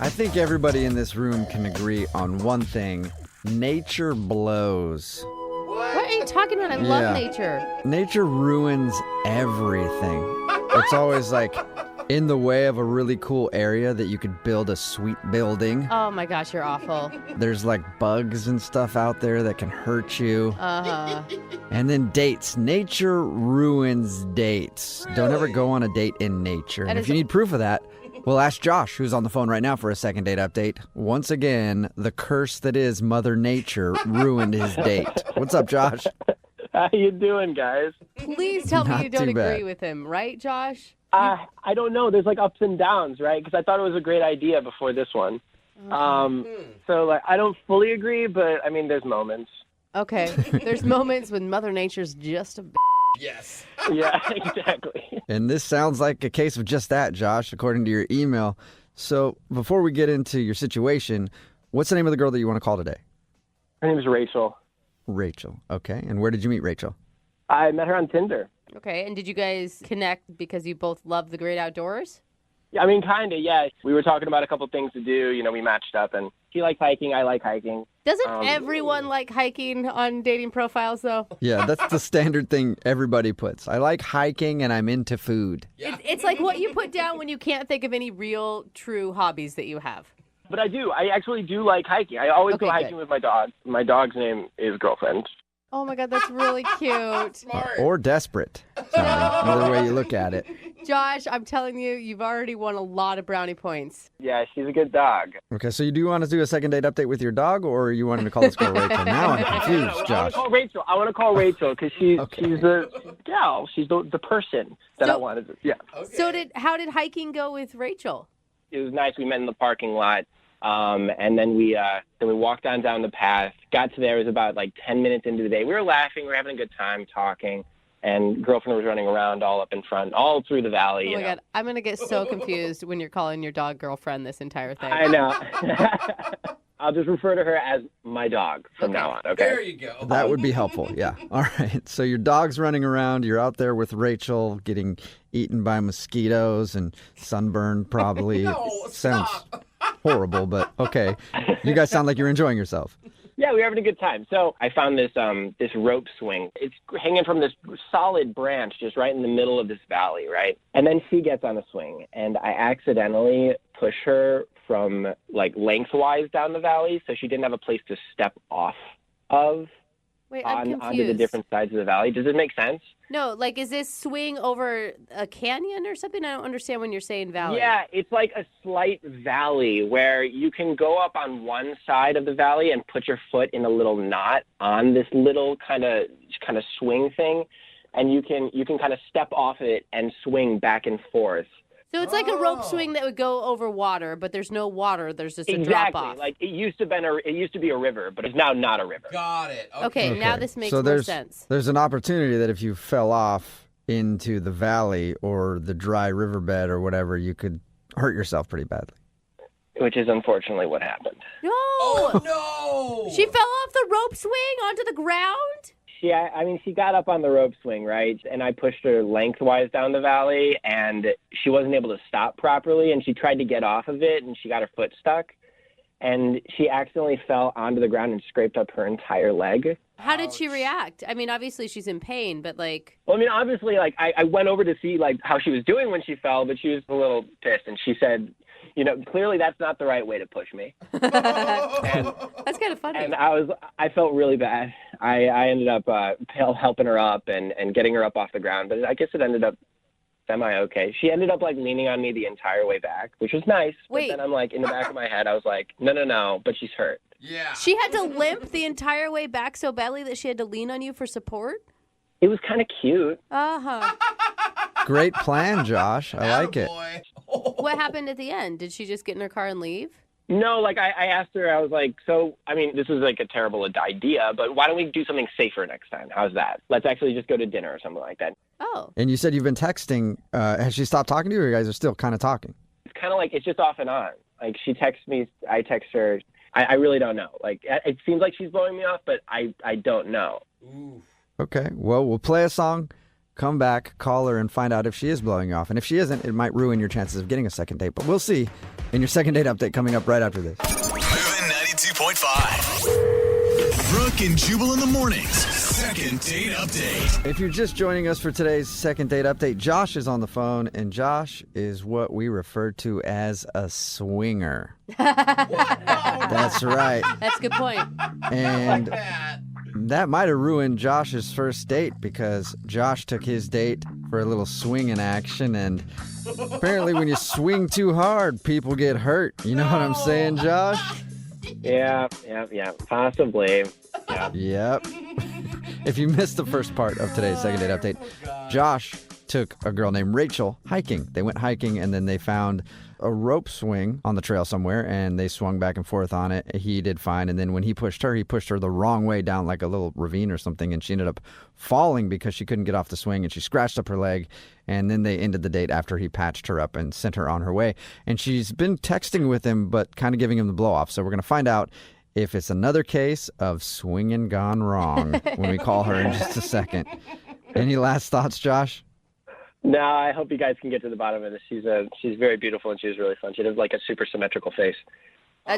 I think everybody in this room can agree on one thing. Nature blows. What are you talking about? I love nature. Nature ruins everything. It's always like in the way of a really cool area that you could build a sweet building. Oh my gosh, you're awful. There's like bugs and stuff out there that can hurt you. Uh-huh. And then dates. Nature ruins dates. Really? Don't ever go on a date in nature. And if you need proof of that, we'll ask Josh, who's on the phone right now for a second date update. Once again, the curse that is Mother Nature ruined his date. What's up, Josh? How you doing, guys? Please tell me Not you don't too bad. agree with him, right, Josh? I don't know. There's like ups and downs, right? Because I thought it was a great idea before this one. So like I don't fully agree, but I mean, there's moments. Okay. There's moments when Mother Nature's just a Yes. Yeah, exactly. And this sounds like a case of just that, Josh, according to your email. So before we get into your situation, what's the name of the girl that you want to call today? Her name is Rachel. Rachel. Okay. And where did you meet Rachel? I met her on Tinder. Okay, and did you guys connect because you both love the great outdoors? Yeah, I mean, kind of, yeah. We were talking about a couple things to do. You know, we matched up, and she likes hiking. I like hiking. Doesn't everyone like hiking on dating profiles, though? Yeah, that's the standard thing everybody puts. I like hiking and I'm into food. Yeah. It's like what you put down when you can't think of any real, true hobbies that you have. But I do. I actually do like hiking. I always go hiking with my dog. My dog's name is Girlfriend. Oh, my God, that's really cute. Smart. Or desperate. Either way you look at it. Josh, I'm telling you, you've already won a lot of brownie points. Yeah, she's a good dog. Okay, so you do want to do a second date update with your dog, or you wanted to call this girl Rachel? Now I'm confused, Josh. I want to call Rachel because she's the gal. She's the person that I wanted to. Yeah. Okay. So how did hiking go with Rachel? It was nice. We met in the parking lot. And then we walked down the path, got to there. It was about like 10 minutes into the day. We were laughing. We were having a good time talking. And Girlfriend was running around all up in front, all through the valley. Oh, my God. I'm going to get so confused when you're calling your dog Girlfriend this entire thing. I know. I'll just refer to her as my dog from now on, okay? There you go. That would be helpful, yeah. All right, so your dog's running around. You're out there with Rachel getting eaten by mosquitoes and sunburned probably. No, It sounds stop. horrible, but okay. You guys sound like you're enjoying yourself. Yeah, we were having a good time. So I found this rope swing. It's hanging from this solid branch just right in the middle of this valley, right? And then she gets on a swing, and I accidentally push her from like lengthwise down the valley, so she didn't have a place to step off of. Wait, I'm confused. Onto the different sides of the valley. Does it make sense? No, like, is this swing over a canyon or something? I don't understand when you're saying valley. Yeah, it's like a slight valley where you can go up on one side of the valley and put your foot in a little knot on this little kind of swing thing, and you can kind of step off it and swing back and forth. So it's like a rope swing that would go over water, but there's no water. There's just a Exactly. drop off. Like it used to be a river, but it's now not a river. Got it. Okay, now this makes so more sense. There's an opportunity that if you fell off into the valley or the dry riverbed or whatever, you could hurt yourself pretty badly. Which is unfortunately what happened. No! Oh, no! She fell off the rope swing onto the ground? She got up on the rope swing, right? And I pushed her lengthwise down the valley, and she wasn't able to stop properly, and she tried to get off of it, and she got her foot stuck, and she accidentally fell onto the ground and scraped up her entire leg. How did she react? I mean, obviously she's in pain, but like... Well, I mean, obviously, like, I went over to see, like, how she was doing when she fell, but she was a little pissed, and she said, you know, clearly that's not the right way to push me. That's kind of funny. And I felt really bad. I ended up helping her up and getting her up off the ground, but I guess it ended up semi-okay. She ended up, like, leaning on me the entire way back, which was nice. Wait. But then I'm, like, in the back of my head, I was like, no, but she's hurt. Yeah. She had to limp the entire way back so badly that she had to lean on you for support? It was kind of cute. Uh-huh. Great plan, Josh. I like it. Attaboy. What happened at the end? Did she just get in her car and leave? No, like, I asked her, I was like, so, I mean, this is, like, a terrible idea, but why don't we do something safer next time? How's that? Let's actually just go to dinner or something like that. Oh. And you said you've been texting. Has she stopped talking to you, or you guys are still kind of talking? It's kind of like, it's just off and on. Like, she texts me, I text her. I really don't know. Like, it seems like she's blowing me off, but I don't know. Ooh. Okay, well, we'll play a song come back, call her, and find out if she is blowing you off. And if she isn't, it might ruin your chances of getting a second date. But we'll see in your second date update coming up right after this. Moving 92.5. Brooke and Jubal in the mornings. Second date update. If you're just joining us for today's second date update, Josh is on the phone, and Josh is what we refer to as a swinger. That's right. That's a good point. And that might have ruined Josh's first date because Josh took his date for a little swinging action, and apparently when you swing too hard, people get hurt. You know what I'm saying, Josh? Yeah, possibly. Yeah. Yep. If you missed the first part of today's second date update, Josh took a girl named Rachel hiking. They went hiking, and then they found a rope swing on the trail somewhere, and they swung back and forth on it. He did fine, and then when he pushed her the wrong way down like a little ravine or something, and she ended up falling because she couldn't get off the swing, and she scratched up her leg, and then they ended the date after he patched her up and sent her on her way. And she's been texting with him, but kind of giving him the blow-off, so we're going to find out if it's another case of swinging gone wrong when we call her in just a second. Any last thoughts, Josh? No, I hope you guys can get to the bottom of this. She's very beautiful, and she was really fun. She had like a super symmetrical face.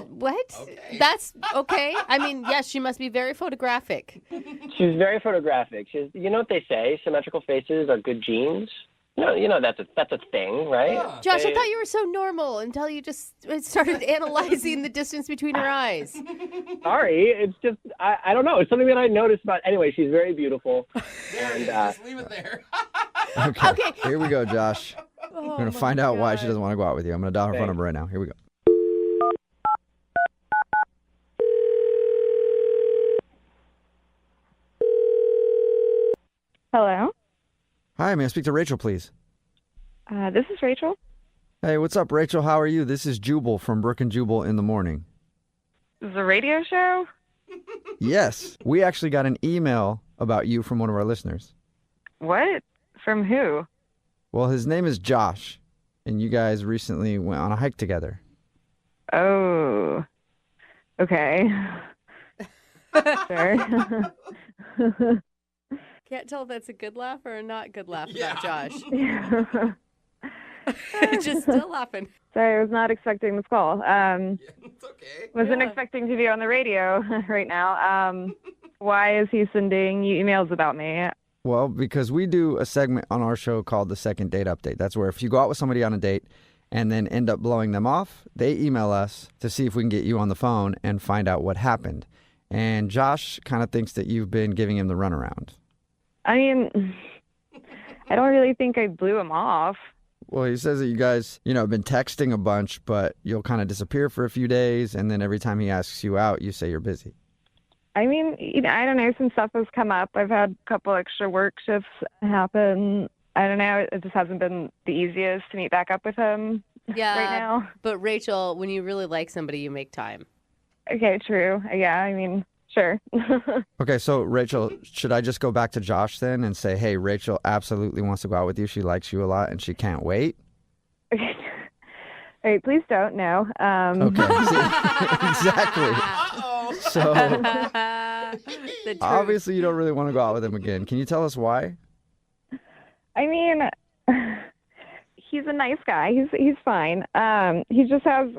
What? Okay. That's okay. I mean, yes, she must be very photographic. She was very photographic. You know what they say? Symmetrical faces are good genes. You know that's a thing, right? Yeah. Josh, I thought you were so normal until you just started analyzing the distance between her eyes. Sorry, it's just I don't know. It's something that I noticed about. Anyway, she's very beautiful. There it is. Just leave it there. Okay. Here we go, Josh. Oh, We're going to find out why she doesn't want to go out with you. I'm going to dial her phone number right now. Here we go. Hello. Hi, may I speak to Rachel, please? This is Rachel. Hey, what's up, Rachel? How are you? This is Jubal from Brooke and Jubal in the morning. This is a radio show? Yes. We actually got an email about you from one of our listeners. What? From who? Well, his name is Josh, and you guys recently went on a hike together. Oh. Okay. Sure. Can't tell if that's a good laugh or a not good laugh Yeah. about Josh. Just still laughing. Sorry, I was not expecting this call. It's okay. Wasn't Yeah. expecting to be on the radio right now. Why is he sending you emails about me? Well, because we do a segment on our show called the Second Date Update. That's where if you go out with somebody on a date and then end up blowing them off, they email us to see if we can get you on the phone and find out what happened. And Josh kind of thinks that you've been giving him the runaround. I mean, I don't really think I blew him off. Well, he says that you guys, have been texting a bunch, but you'll kind of disappear for a few days, and then every time he asks you out, you say you're busy. I mean, I don't know. Some stuff has come up. I've had a couple extra work shifts happen. I don't know. It just hasn't been the easiest to meet back up with him Yeah. right now. But Rachel, when you really like somebody, you make time. Okay, true. Yeah, I mean, sure. Okay, so Rachel, should I just go back to Josh then and say, hey, Rachel absolutely wants to go out with you. She likes you a lot, and she can't wait? Okay. All right, please don't. No. Okay, see, exactly. Uh-oh. So The truth. obviously you don't really want to go out with him again. Can you tell us why? I mean, he's a nice guy. He's fine. He just has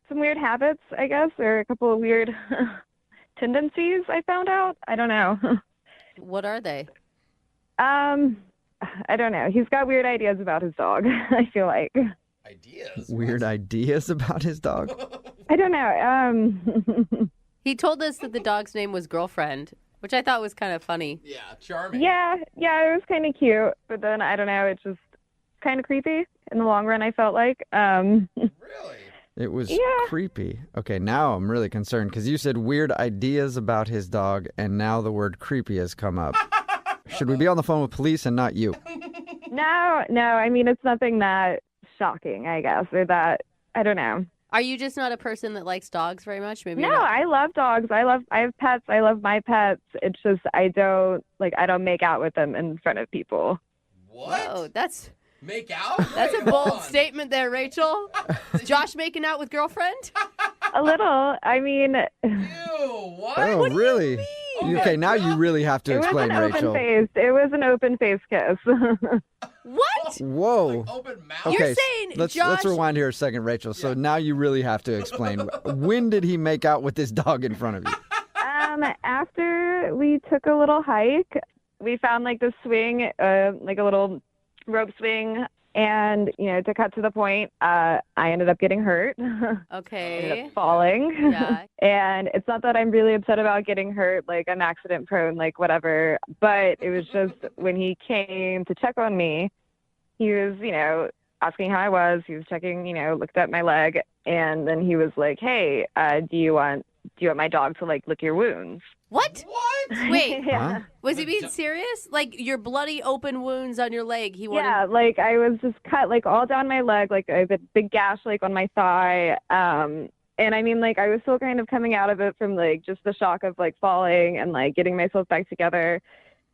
some weird habits, I guess, or a couple of weird tendencies I found out. I don't know. What are they? I don't know. He's got weird ideas about his dog, I feel like. Ideas. Weird ideas about his dog? I don't know. He told us that the dog's name was Girlfriend, which I thought was kind of funny. Yeah, charming. Yeah, it was kind of cute, but then I don't know, it's just kind of creepy in the long run, I felt like. Really? It was Yeah. creepy. Okay, now I'm really concerned because you said weird ideas about his dog, and now the word creepy has come up. Should we be on the phone with police and not you? No, I mean, it's nothing that shocking, I guess, or that, I don't know. Are you just not a person that likes dogs very much? Maybe No, you're not. I love dogs. I have pets. I love my pets. It's just, I don't make out with them in front of people. What? Oh, that's Make out? a Come bold on. statement there, Rachel. Is Josh making out with Girlfriend? A little. I mean, Ew, what? Oh, really? Okay, now you really have to explain, Rachel. It was an open-faced kiss. What? Whoa. Like open mouth. Okay, You're saying, let's Josh... rewind here a second, Rachel. So now you really have to explain. When did he make out with this dog in front of you? After we took a little hike, we found like this swing, like a little rope swing. And, to cut to the point, I ended up getting hurt. Okay. Ended up falling. Yeah. And it's not that I'm really upset about getting hurt, like I'm accident prone, like whatever. But it was just when he came to check on me, he was, asking how I was. He was checking, looked at my leg. And then he was like, hey, do you want my dog to like lick your wounds? What? Wait, Huh? was he being serious? Like your bloody open wounds on your leg? He wanted... Yeah, like I was just cut like all down my leg, like I have a big gash like on my thigh. And I mean, like I was still kind of coming out of it from like just the shock of like falling and like getting myself back together.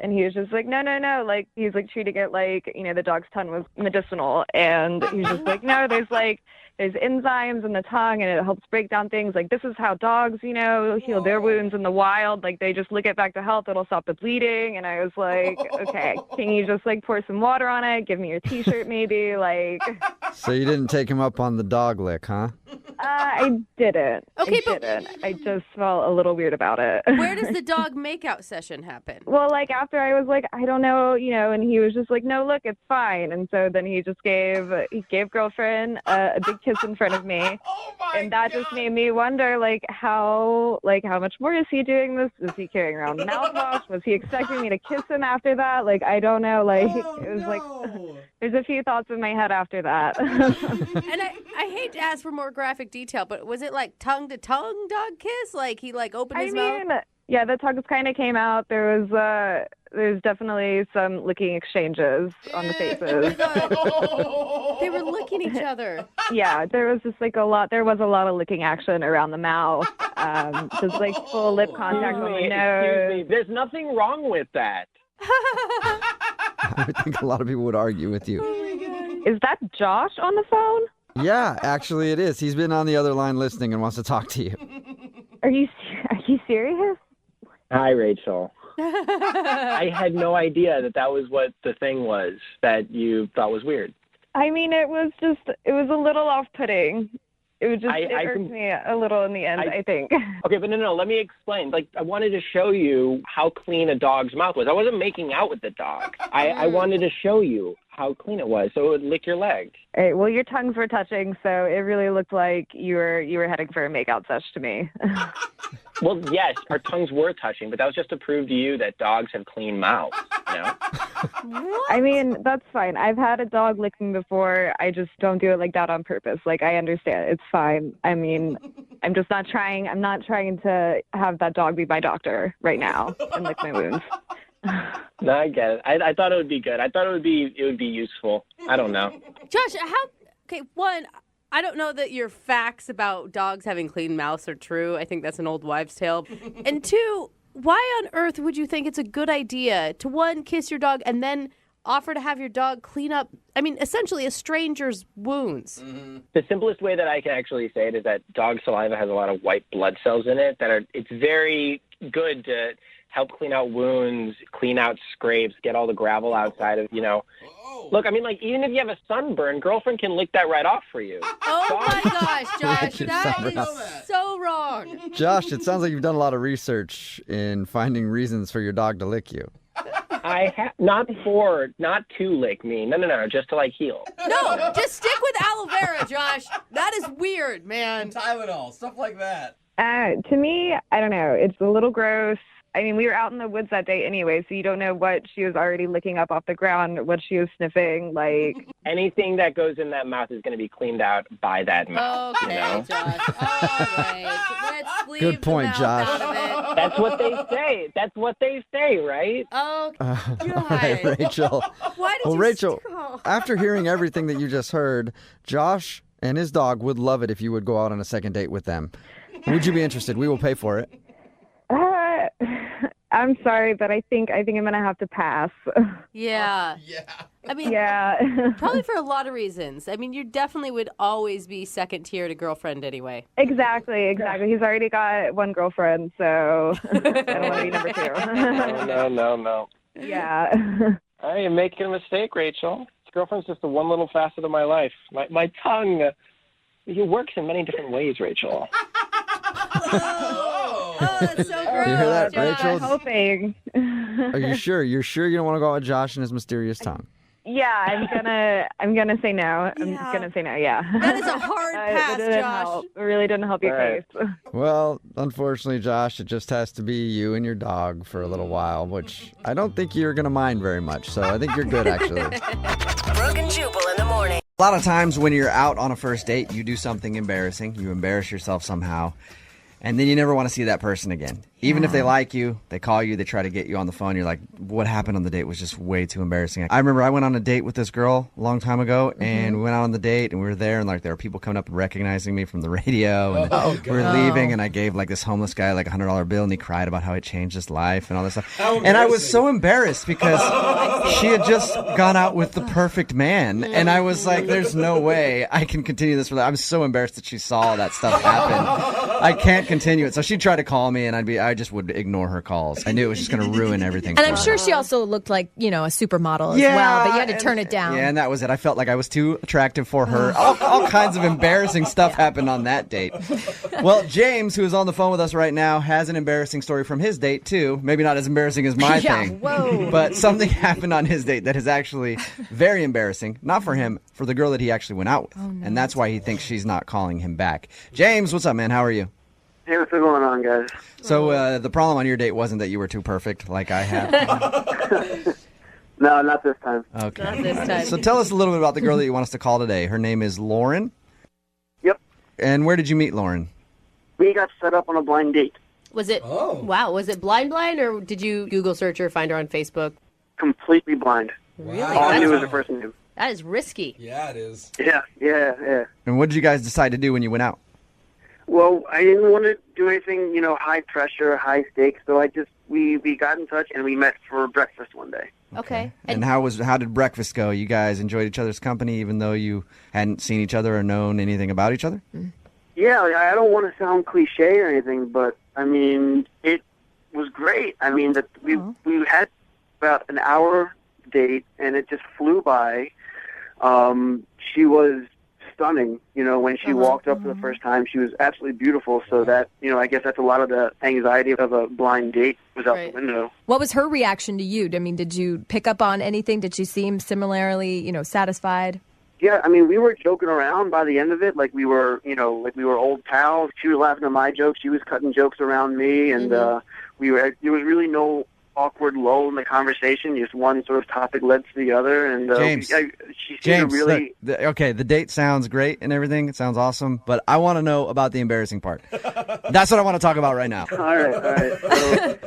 And he was just like, no, like he's like treating it like, the dog's tongue was medicinal. And he's just like, no, there's enzymes in the tongue and it helps break down things. Like this is how dogs, heal their wounds in the wild. Like they just lick it back to health. It'll stop the bleeding. And I was like, okay, can you just like pour some water on it? Give me your t-shirt maybe. Like. So you didn't take him up on the dog lick, huh? I didn't. Okay, I didn't. I just felt a little weird about it. Where does the dog makeout session happen? Well, like after I was like, I don't know, and he was just like, no, look, it's fine. And so then he just gave girlfriend a big kiss in front of me. Oh my And that just made me wonder, how much more is he doing this? Is he carrying around mouthwash? Was he expecting me to kiss him after that? Like, I don't know. It was like, there's a few thoughts in my head after that. And I hate to ask for more graphic detail, but was it like tongue to tongue dog kiss? Like he like opened his mouth? Yeah, the tongues kind of came out. There's definitely some licking exchanges on the faces. They were licking each other. Yeah, there was just there was a lot of licking action around the mouth. Just like full lip contact on the nose. Excuse me. There's nothing wrong with that. I would think a lot of people would argue with you. Is that Josh on the phone? Yeah, actually it is. He's been on the other line listening and wants to talk to you. Are you serious? Hi, Rachel. I had no idea that was what the thing was that you thought was weird. I mean, it was a little off-putting. It was just, it irked me a little in the end, I think. Okay, but no, let me explain. I wanted to show you how clean a dog's mouth was. I wasn't making out with the dog. I wanted to show you how clean it was so it would lick your leg. All right, well, your tongues were touching, so it really looked like you were heading for a makeout sesh to me. Well, yes, our tongues were touching, but that was just to prove to you that dogs have clean mouths, What? I mean, that's fine. I've had a dog lick me before. I just don't do it like that on purpose. Like, I understand. It's fine. I mean, I'm not trying to have that dog be my doctor right now and lick my wounds. No, I get it. I thought it would be good. I thought it would be useful. I don't know. Josh, one, I don't know that your facts about dogs having clean mouths are true. I think that's an old wives' tale. And two, why on earth would you think it's a good idea to, one, kiss your dog and then offer to have your dog clean up, essentially a stranger's wounds? Mm-hmm. The simplest way that I can actually say it is that dog saliva has a lot of white blood cells in it it's very good to help clean out wounds, clean out scrapes, get all the gravel outside of, Look, even if you have a sunburn, girlfriend can lick that right off for you. Oh my gosh, Josh, that Sunburn. is so wrong. Josh, it sounds like you've done a lot of research in finding reasons for your dog to lick you. I have not to lick me. No, just to heal. No, just stick with aloe vera, Josh. That is weird, man. And Tylenol, stuff like that. To me, I don't know. It's a little gross. We were out in the woods that day anyway, so you don't know what she was already licking up off the ground, what she was sniffing. Anything that goes in that mouth is going to be cleaned out by that mouth. Okay, Josh. All right. Let's leave Good point, the mouth Josh. out of it. That's what they say, right? Oh, All God. right, Rachel. Why did Well, you... Rachel, after hearing everything that you just heard, Josh and his dog would love it if you would go out on a second date with them. Would you be interested? We will pay for it. I'm sorry, but I think I'm gonna have to pass. Yeah. Yeah. I mean, Yeah. probably for a lot of reasons. I mean, you definitely would always be second tier to girlfriend anyway. Exactly. He's already got one girlfriend, so I don't want to be number two. No. Yeah. I am making a mistake, Rachel. This girlfriend's just the one little facet of my life. My tongue, it works in many different ways, Rachel. Oh, that's so gross. You hear that, Josh. Rachel? Hoping. Are you sure? You're sure you don't want to go out with Josh and his mysterious tongue? Yeah, I'm gonna say no. I'm Yeah. gonna say no. Yeah. That is a hard pass, It didn't Josh. help. It really didn't help your All right. case. Well, unfortunately, Josh, it just has to be you and your dog for a little while, which I don't think you're going to mind very much. So I think you're good, actually. Brooke and Jubal in the morning. A lot of times when you're out on a first date, you do something embarrassing. You embarrass yourself somehow. And then you never want to see that person again. Even if they like you, they call you, they try to get you on the phone. You're like, what happened on the date was just way too embarrassing. I remember I went on a date with this girl a long time ago, and we went out on the date, and we were there, and like there were people coming up and recognizing me from the radio. And we were leaving, and I gave like this homeless guy like a $100 bill, and he cried about how it changed his life and all this stuff. And I was so embarrassed because she had just gone out with the perfect man, and I was like, there's no way I can continue this. I'm so embarrassed that she saw all that stuff happen. I can't continue it. So she'd try to call me, and I just would ignore her calls. I knew it was just going to ruin everything. And for I'm her. sure she also looked like, a supermodel as well, but you had to turn it down. Yeah, and that was it. I felt like I was too attractive for her. All kinds of embarrassing stuff happened on that date. Well, James, who is on the phone with us right now, has an embarrassing story from his date, too. Maybe not as embarrassing as my thing. Whoa. But something happened on his date that is actually very embarrassing. Not for him, for the girl that he actually went out with. Oh, no. And that's why he thinks she's not calling him back. James, what's up, man? How are you? Hey, what's going on, guys? So the problem on your date wasn't that you were too perfect like I have? No, not this time. Okay. Not this time. So tell us a little bit about the girl that you want us to call today. Her name is Lauren. Yep. And where did you meet Lauren? We got set up on a blind date. Was it? Wow. Was it blind, or did you Google search her, find her on Facebook? Completely blind. Really? All I knew was the first name. That is risky. Yeah, it is. Yeah. And what did you guys decide to do when you went out? Well, I didn't want to do anything, high pressure, high stakes. So we got in touch and we met for breakfast one day. Okay. And how did breakfast go? You guys enjoyed each other's company even though you hadn't seen each other or known anything about each other? Yeah, I don't want to sound cliche or anything, but I mean, it was great. I mean, we had about an hour date and it just flew by. She was stunning. When she walked up for the first time, she was absolutely beautiful. So that, I guess that's a lot of the anxiety of a blind date was out the window. What was her reaction to you? I mean, did you pick up on anything? Did she seem similarly, satisfied? Yeah, I mean, we were joking around by the end of it, like we were old pals. She was laughing at my jokes, she was cutting jokes around me, and there was really no awkward lull in the conversation. Just one sort of topic led to the other, and she seemed to really. Okay, the date sounds great and everything. It sounds awesome, but I want to know about the embarrassing part. That's what I want to talk about right now. All right.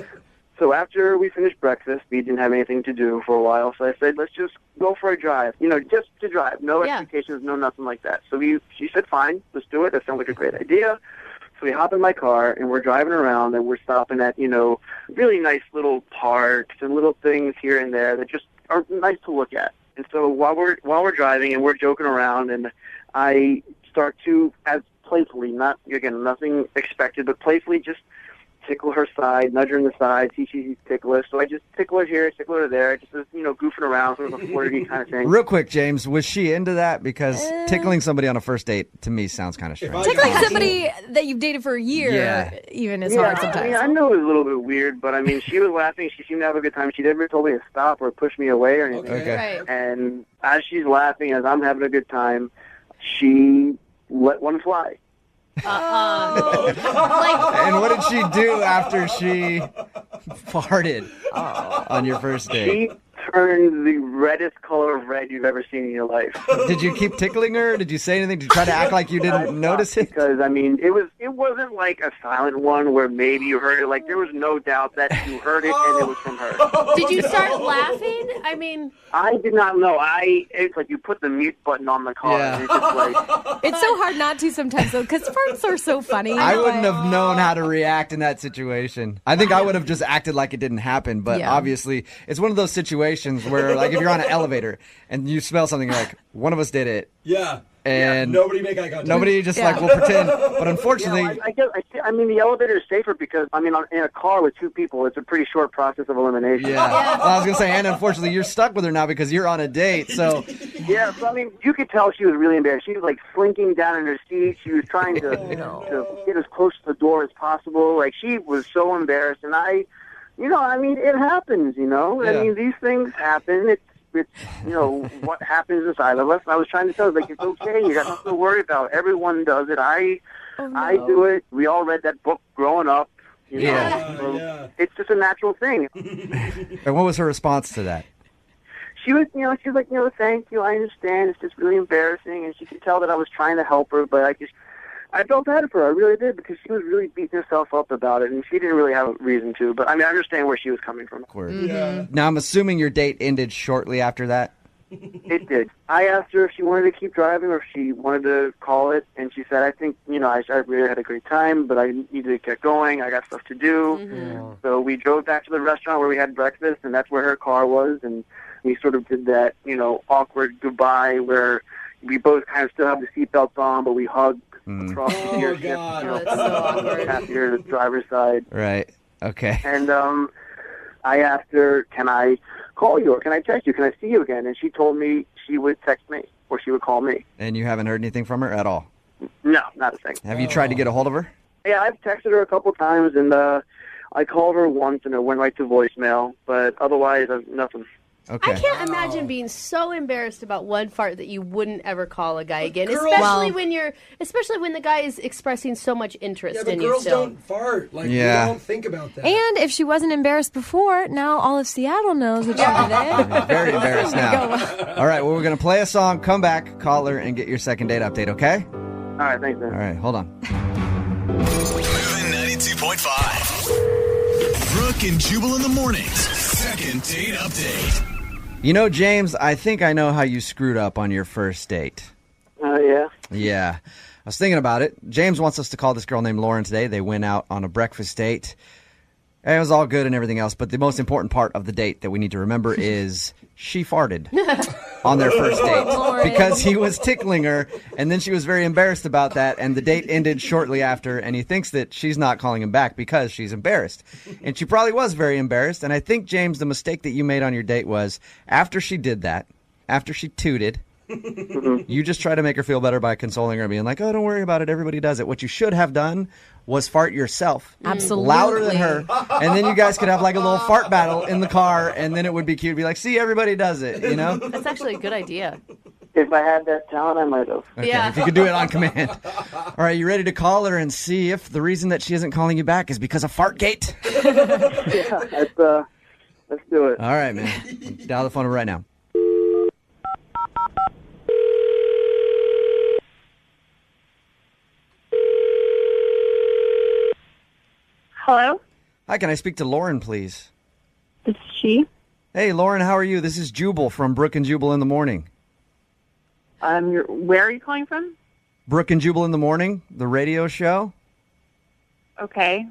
So after we finished breakfast, we didn't have anything to do for a while, so I said, let's just go for a drive. Just to drive. No expectations, no nothing like that. So she said, fine, let's do it. That sounds like a great idea. So we hop in my car, and we're driving around, and we're stopping at, really nice little parks and little things here and there that just are nice to look at. And so while we're driving and we're joking around, and I start to, as playfully, nothing expected, but playfully just tickle her side, nudge her in the side, see she's ticklish. So I just tickle her here, tickle her there, just goofing around, sort of a flirty kind of thing. Real quick, James, was she into that? Because tickling somebody on a first date, to me, sounds kind of strange. Tickling somebody that you've dated for a year even is hard sometimes. I mean, I know it was a little bit weird, but I mean, she was laughing. She seemed to have a good time. She never told me to stop or push me away or anything. Okay. Right. And as she's laughing, as I'm having a good time, she let one fly. And what did she do after she farted on your first date? She turned the reddest color of red red you've ever seen in your life. Did you keep tickling her? Did you say anything? Did you try to act like you didn't notice it? Because, I mean, it wasn't like a silent one where maybe you heard it. Like, there was no doubt that you heard it and it was from her. Did you start laughing? I mean... I did not know. It's like you put the mute button on the car. Yeah. And it's just like... It's so hard not to sometimes, though, because farts are so funny. I wouldn't have known how to react in that situation. I think I would have just acted like it didn't happen, but obviously it's one of those situations where, like, if you're on an elevator and you smell something, you're like, one of us did it. Yeah. And nobody make eye contact. Nobody just like will pretend. But unfortunately, I mean, the elevator is safer because, I mean, in a car with two people, it's a pretty short process of elimination. Yeah. Well, I was gonna say, and unfortunately, you're stuck with her now because you're on a date. So yeah, so I mean, you could tell she was really embarrassed. She was like slinking down in her seat. She was trying to get as close to the door as possible. Like, she was so embarrassed, and I mean, it happens. I mean, these things happen. It's what happens inside of us. I was trying to tell her, like, it's okay. You got nothing to worry about. Everyone does it. I do it. We all read that book growing up. You know? It's just a natural thing. And what was her response to that? She was like, thank you. I understand. It's just really embarrassing. And she could tell that I was trying to help her, but I felt bad for her. I really did, because she was really beating herself up about it, and she didn't really have a reason to. But I mean, I understand where she was coming from. Now, I'm assuming your date ended shortly after that. It did. I asked her if she wanted to keep driving or if she wanted to call it, and she said, I think, I really had a great time, but I need to get going. I got stuff to do. Mm-hmm. So we drove back to the restaurant where we had breakfast, and that's where her car was, and we sort of did that, awkward goodbye where we both kind of still have the seatbelts on, but we hugged across the steership. That's so awkward. Passenger to the driver's side. Right. Okay. And I asked her, can I call you or can I text you? Can I see you again? And she told me she would text me or she would call me. And you haven't heard anything from her at all? No, not a thing. Have you tried to get a hold of her? Yeah, I've texted her a couple times, and I called her once, and it went right to voicemail. But otherwise, nothing. Okay. I can't imagine being so embarrassed about one fart that you wouldn't ever call a guy again, Girls, especially when the guy is expressing so much interest in you. Girls still. don't fart. Like, we don't think about that. And if she wasn't embarrassed before, now all of Seattle knows what you did. I'm very embarrassed now. All right, well, we're going to play a song, come back, call her, and get your second date update, okay? All right, thanks, man. All right, hold on. Moving 92.5. Brooke and Jubal in the mornings. Second date update. You know, James, I think I know how you screwed up on your first date. Yeah? Yeah. I was thinking about it. James wants us to call this girl named Lauren today. They went out on a breakfast date. And it was all good and everything else, but the most important part of the date that we need to remember is she farted on their first date because he was tickling her, and then she was very embarrassed about that, and the date ended shortly after, and he thinks that she's not calling him back because she's embarrassed. And she probably was very embarrassed, and I think, James, the mistake that you made on your date was after she did that, after she tooted, you just try to make her feel better by consoling her and being like, oh, don't worry about it. Everybody does it. What you should have done was fart yourself. Absolutely. Louder than her. And then you guys could have like a little fart battle in the car, and then it would be cute. Be like, see, everybody does it, you know? That's actually a good idea. If I had that talent, I might have. Okay, yeah. If you could do it on command. All right, you ready to call her and see if the reason that she isn't calling you back is because of Fartgate? Yeah, let's do it. All right, man. Dial the phone right now. Hello? Hi, can I speak to Lauren, please? This is she. Hey, Lauren, how are you? This is Jubal from Brooke and Jubal in the Morning. Where are you calling from? Brooke and Jubal in the Morning, the radio show. Okay.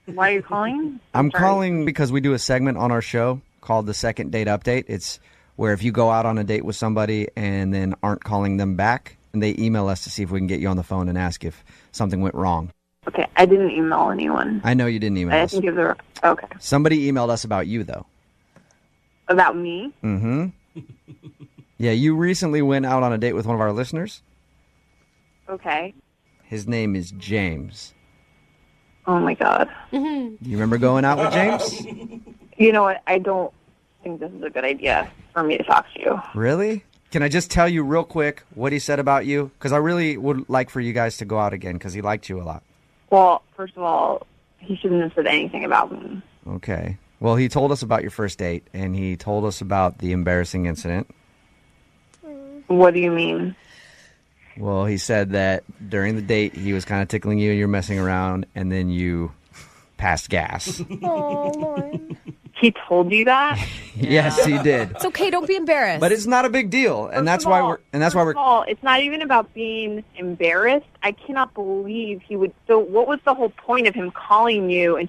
Why are you calling? I'm calling because we do a segment on our show called the Second Date Update. It's where if you go out on a date with somebody and then aren't calling them back, and they email us to see if we can get you on the phone and ask if something went wrong. Okay, I didn't email anyone. I know you didn't email us. I didn't give the... Okay. Somebody emailed us about you, though. About me? Mm-hmm. Yeah, you recently went out on a date with one of our listeners. Okay. His name is James. Oh, my God. You remember going out with James? You know what? I don't think this is a good idea for me to talk to you. Really? Can I just tell you real quick what he said about you? Because I really would like for you guys to go out again because he liked you a lot. Well, first of all, he shouldn't have said anything about me. Okay. Well, he told us about your first date, and he told us about the embarrassing incident. What do you mean? Well, he said that during the date, he was kind of tickling you and you're messing around, and then you passed gas. Oh, Lauren. He told you that? Yes, he did. It's okay. Don't be embarrassed. But it's not a big deal, and that's why we're. First of all, it's not even about being embarrassed. I cannot believe he would. So, what was the whole point of him calling you and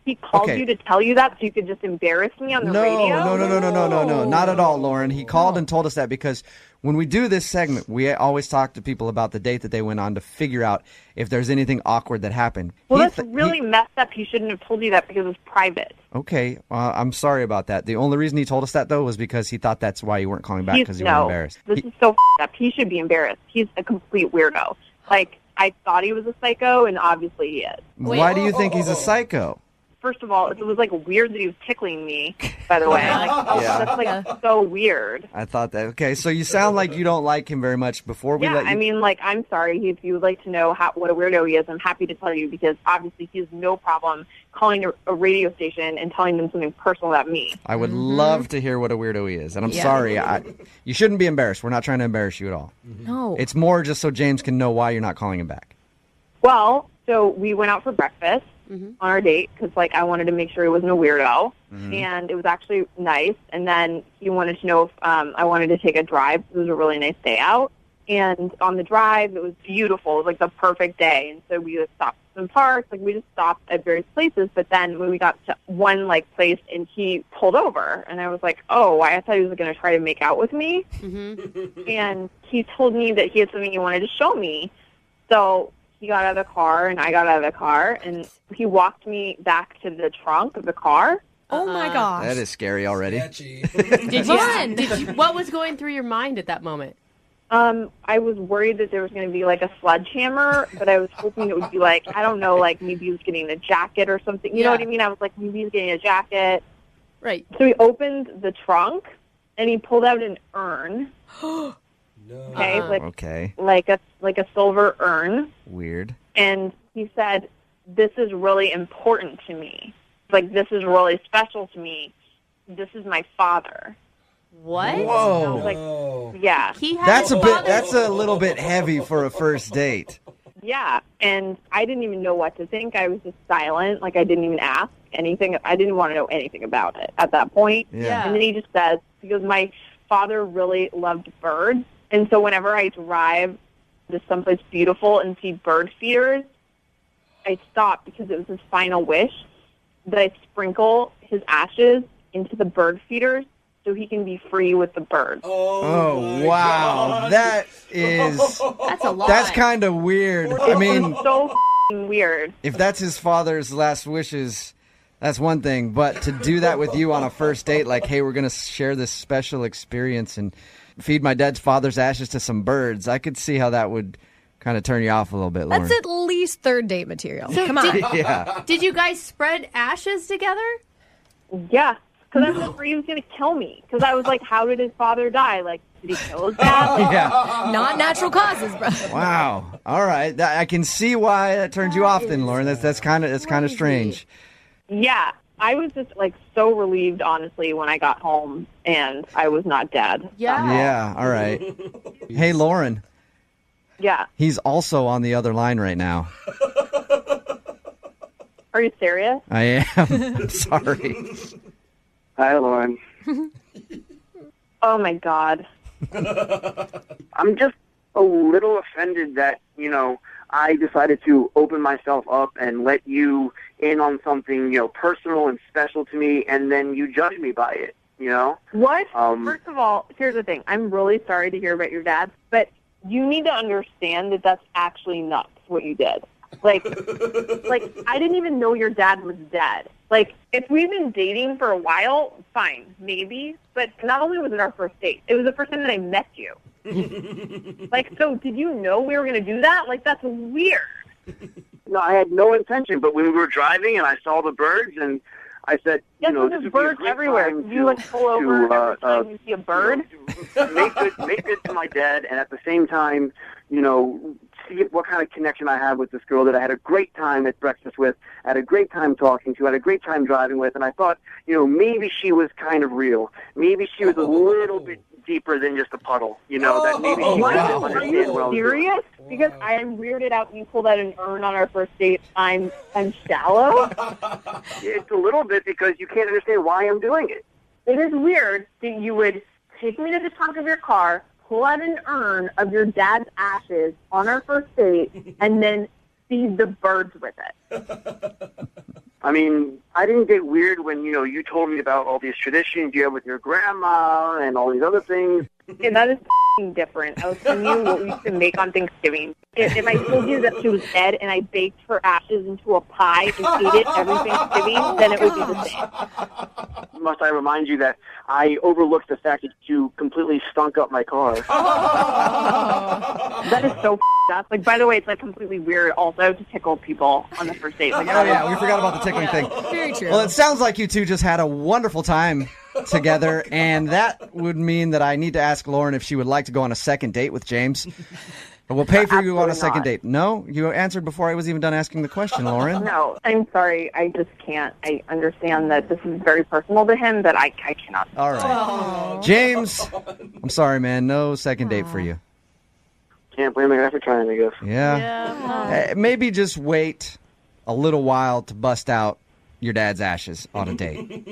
he called you to tell you that so you could just embarrass me on the radio? No, not at all, Lauren. He called and told us that because when we do this segment, we always talk to people about the date that they went on to figure out if there's anything awkward that happened. Well, that's really messed up. He shouldn't have told you that because it was private. Okay, I'm sorry about that. The only reason he told us that, though, was because he thought that's why you weren't calling back because you were embarrassed. This is so up. He should be embarrassed. He's a complete weirdo. Like, I thought he was a psycho, and obviously he is. Why do you think he's a psycho? First of all, it was like weird that he was tickling me, by the way. That's like so weird. I thought that. Okay, so you sound like you don't like him very much before we let you... I mean, like, I'm sorry. If you would like to know what a weirdo he is, I'm happy to tell you because obviously he has no problem calling a radio station and telling them something personal about me. I would love to hear what a weirdo he is. And I'm sorry. You shouldn't be embarrassed. We're not trying to embarrass you at all. No. It's more just so James can know why you're not calling him back. Well, so we went out for breakfast. On our date because, like, I wanted to make sure he wasn't a weirdo, and it was actually nice. And then he wanted to know if I wanted to take a drive. It was a really nice day out, and on the drive, it was beautiful. It was, like, the perfect day. And so we just stopped at some parks. Like, we just stopped at various places. But then when we got to one, like, place, and he pulled over, and I was like, oh, I thought he was going to try to make out with me. And he told me that he had something he wanted to show me. So he got out of the car, and I got out of the car, and he walked me back to the trunk of the car. Oh, my gosh. That is scary already. What was going through your mind at that moment? I was worried that there was going to be, like, a sledgehammer, but I was hoping it would be, like, I don't know, like, maybe he was getting a jacket or something. You know what I mean? I was like, maybe he's getting a jacket. Right. So he opened the trunk, and he pulled out an urn. Okay, like a silver urn. Weird. And he said, "This is really important to me. Like, this is really special to me. This is my father." What? Whoa. Like, yeah. That's a little bit heavy for a first date. Yeah, and I didn't even know what to think. I was just silent. Like, I didn't even ask anything. I didn't want to know anything about it at that point. Yeah. And then he just says, because my father really loved birds. And so whenever I drive to someplace beautiful and see bird feeders, I stop because it was his final wish that I sprinkle his ashes into the bird feeders so he can be free with the birds. Oh wow. That's a lot. That's kind of weird. I mean, so weird. If that's his father's last wishes, that's one thing. But to do that with you on a first date, like, hey, we're going to share this special experience and feed my dad's father's ashes to some birds, I could see how that would kind of turn you off a little bit, Lauren. That's at least third date material. Come on. Did you guys spread ashes together? Yeah, because I was afraid he was going to kill me. Because I was like, how did his father die? Like, did he kill his dad? Yeah. Not natural causes, bro. Wow. All right. I can see why that turns you off then, Lauren. That's kind of strange. Yeah. I was just, like, so relieved, honestly, when I got home and I was not dead. Yeah, all right. Hey, Lauren. Yeah. He's also on the other line right now. Are you serious? I am. Sorry. Hi, Lauren. Oh, my God. I'm just a little offended that, I decided to open myself up and let you in on something, personal and special to me, and then you judge me by it, What? First of all, here's the thing. I'm really sorry to hear about your dad, but you need to understand that that's actually nuts, what you did. Like, I didn't even know your dad was dead. Like, if we've been dating for a while, fine, maybe, but not only was it our first date, it was the first time that I met you. Like, so did you know we were going to do that? Like, that's weird. No, I had no intention, but when we were driving and I saw the birds and I said, yes, this there's would birds be a great everywhere. time You like pull over every time you see a bird? Make good to my dad, and at the same time, see what kind of connection I have with this girl that I had a great time at breakfast with, I had a great time talking to, I had a great time driving with, and I thought, maybe she was kind of real. Maybe she was a little bit deeper than just a puddle, that maybe she doesn't understand what I was doing. Serious? Because I am weirded out when you pulled out an urn on our first date. I'm shallow. It's a little bit because you can't understand why I'm doing it. It is weird that you would take me to the trunk of your car, pull out an urn of your dad's ashes on our first date, and then feed the birds with it. I mean, I didn't get weird when, you told me about all these traditions you have with your grandma and all these other things. Yeah, that is different. I was telling you what we used to make on Thanksgiving. If I told you that she was dead and I baked her ashes into a pie and ate it every Thanksgiving, then it would be the same. Must I remind you that I overlooked the fact that you completely stunk up my car? That is so up. Like, by the way, it's like completely weird also to tickle people on the first date. Like, yeah, we forgot about the tickling thing. Very true. Well, it sounds like you two just had a wonderful time together, and that would mean that I need to ask Lauren if she would like to go on a second date with James. We'll pay for you on a second date. No? You answered before I was even done asking the question, Lauren. No, I'm sorry. I just can't. I understand that this is very personal to him, but I cannot. All right. Aww. James, I'm sorry, man. No second date for you. Can't blame the guy for trying, I guess. Yeah. Maybe just wait a little while to bust out your dad's ashes on a date,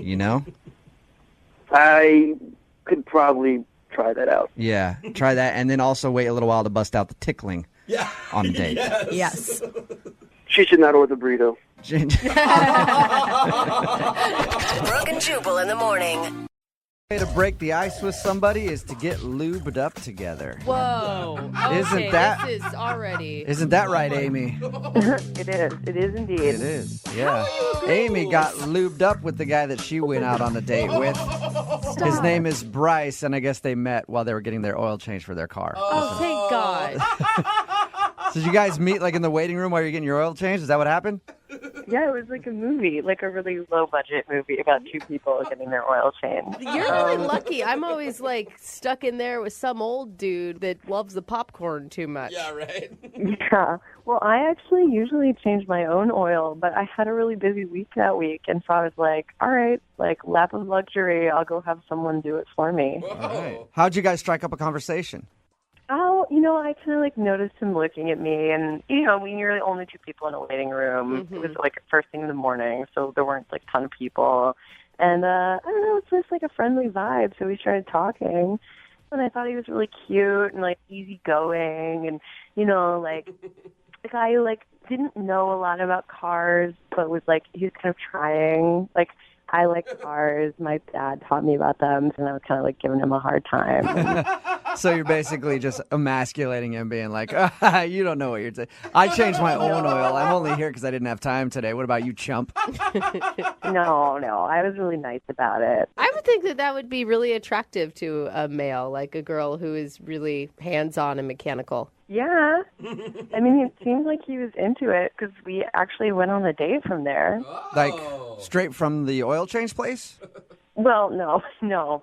I could probably try that out. Yeah, try that, and then also wait a little while to bust out the tickling on a date. Yes. She should not order the burrito. Brooke and Jubal in the morning. Way to break the ice with somebody is to get lubed up together. Whoa. Isn't that right, Amy? It is. It is indeed. It is. Yeah. Amy got lubed up with the guy that she went out on a date with. His name is Bryce, and I guess they met while they were getting their oil changed for their car. Oh, thank God. So did you guys meet like in the waiting room while you're getting your oil changed? Is that what happened? Yeah, it was like a movie, like a really low-budget movie about two people getting their oil changed. You're really lucky. I'm always like stuck in there with some old dude that loves the popcorn too much. Yeah, right. Yeah. Well, I actually usually change my own oil, but I had a really busy week that week, and so I was like, all right, like lap of luxury, I'll go have someone do it for me. All right. How'd you guys strike up a conversation? Oh, I kind of like noticed him looking at me, and when you're the only two people in a waiting room, it was like first thing in the morning, so there weren't like a ton of people, and I don't know, it's just like a friendly vibe. So we started talking, and I thought he was really cute and like easygoing, and like the guy who like didn't know a lot about cars, but was like he was kind of trying. Like, I like cars. My dad taught me about them, and I was kind of like giving him a hard time. So you're basically just emasculating him, being like, you don't know what you're saying. I changed my own oil. I'm only here because I didn't have time today. What about you, chump? No. I was really nice about it. I would think that would be really attractive to a male, like a girl who is really hands-on and mechanical. Yeah. I mean, it seemed like he was into it because we actually went on a date from there. Like, straight from the oil change place? Well, no,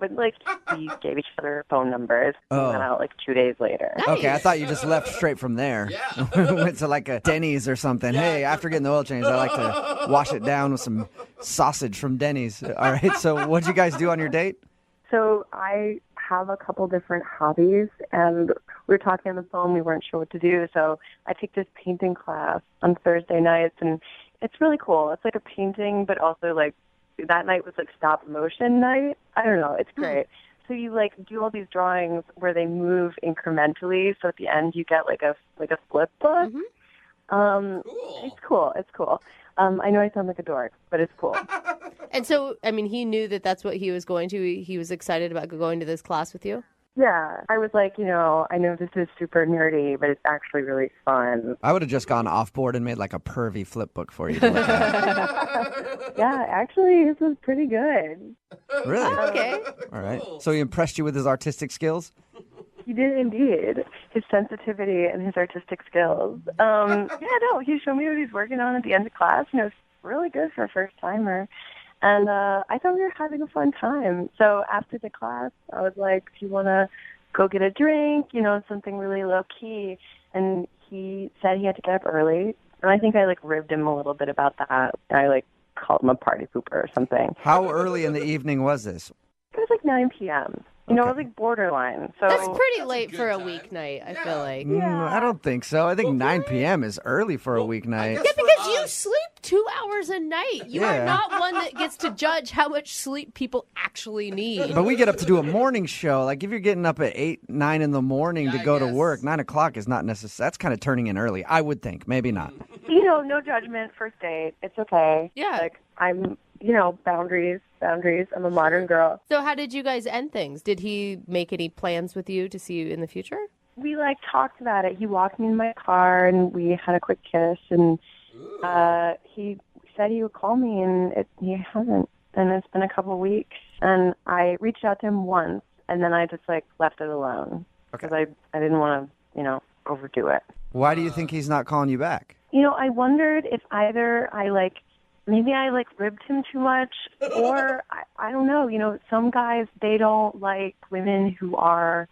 but like we gave each other phone numbers and went out like 2 days later. Nice. Okay, I thought you just left straight from there. Yeah. Went to like a Denny's or something. Yeah. Hey, after getting the oil change, I like to wash it down with some sausage from Denny's. All right, so what'd you guys do on your date? So I have a couple different hobbies, and we were talking on the phone. We weren't sure what to do, so I take this painting class on Thursday nights, and it's really cool. It's like a painting, but also like that night was like stop motion night. I don't know. It's great. So you like do all these drawings where they move incrementally. So at the end you get like a flip book. Cool. It's cool. I know I sound like a dork, but it's cool. And so, I mean, he knew that that's what he was going to. He was excited about going to this class with you? Yeah. I was like, I know this is super nerdy, but it's actually really fun. I would have just gone off board and made like a pervy flip book for you to look at. Yeah, actually, this was pretty good. Really? Okay. All right. So he impressed you with his artistic skills? He did indeed. His sensitivity and his artistic skills. He showed me what he's working on at the end of class, and it was really good for a first-timer. And I thought we were having a fun time. So after the class, I was like, do you want to go get a drink, something really low-key? And he said he had to get up early, and I think I, ribbed him a little bit about that. I, called him a party pooper or something. How early in the evening was this? It was 9 p.m. You know, it was borderline. So That's pretty late for a weeknight, I feel like. I don't think so. I think 9 p.m. is early for a weeknight. Yeah, because you sleep 2 hours a night. You are not one that gets to judge how much sleep people actually need. But we get up to do a morning show. Like, if you're getting up at 8, 9 in the morning to go to work, 9 o'clock is not necessary. That's kind of turning in early, I would think. Maybe not. No judgment, first date. It's okay. Yeah. I'm, boundaries. I'm a modern girl. So how did you guys end things? Did he make any plans with you to see you in the future? We, talked about it. He walked me in my car, and we had a quick kiss, and he said he would call me, and he hasn't. And it's been a couple weeks, and I reached out to him once, and then I just, left it alone. Because I didn't want to, overdo it. Why do you think he's not calling you back? I wondered if either maybe I ribbed him too much, or I don't know. Some guys, they don't like women who are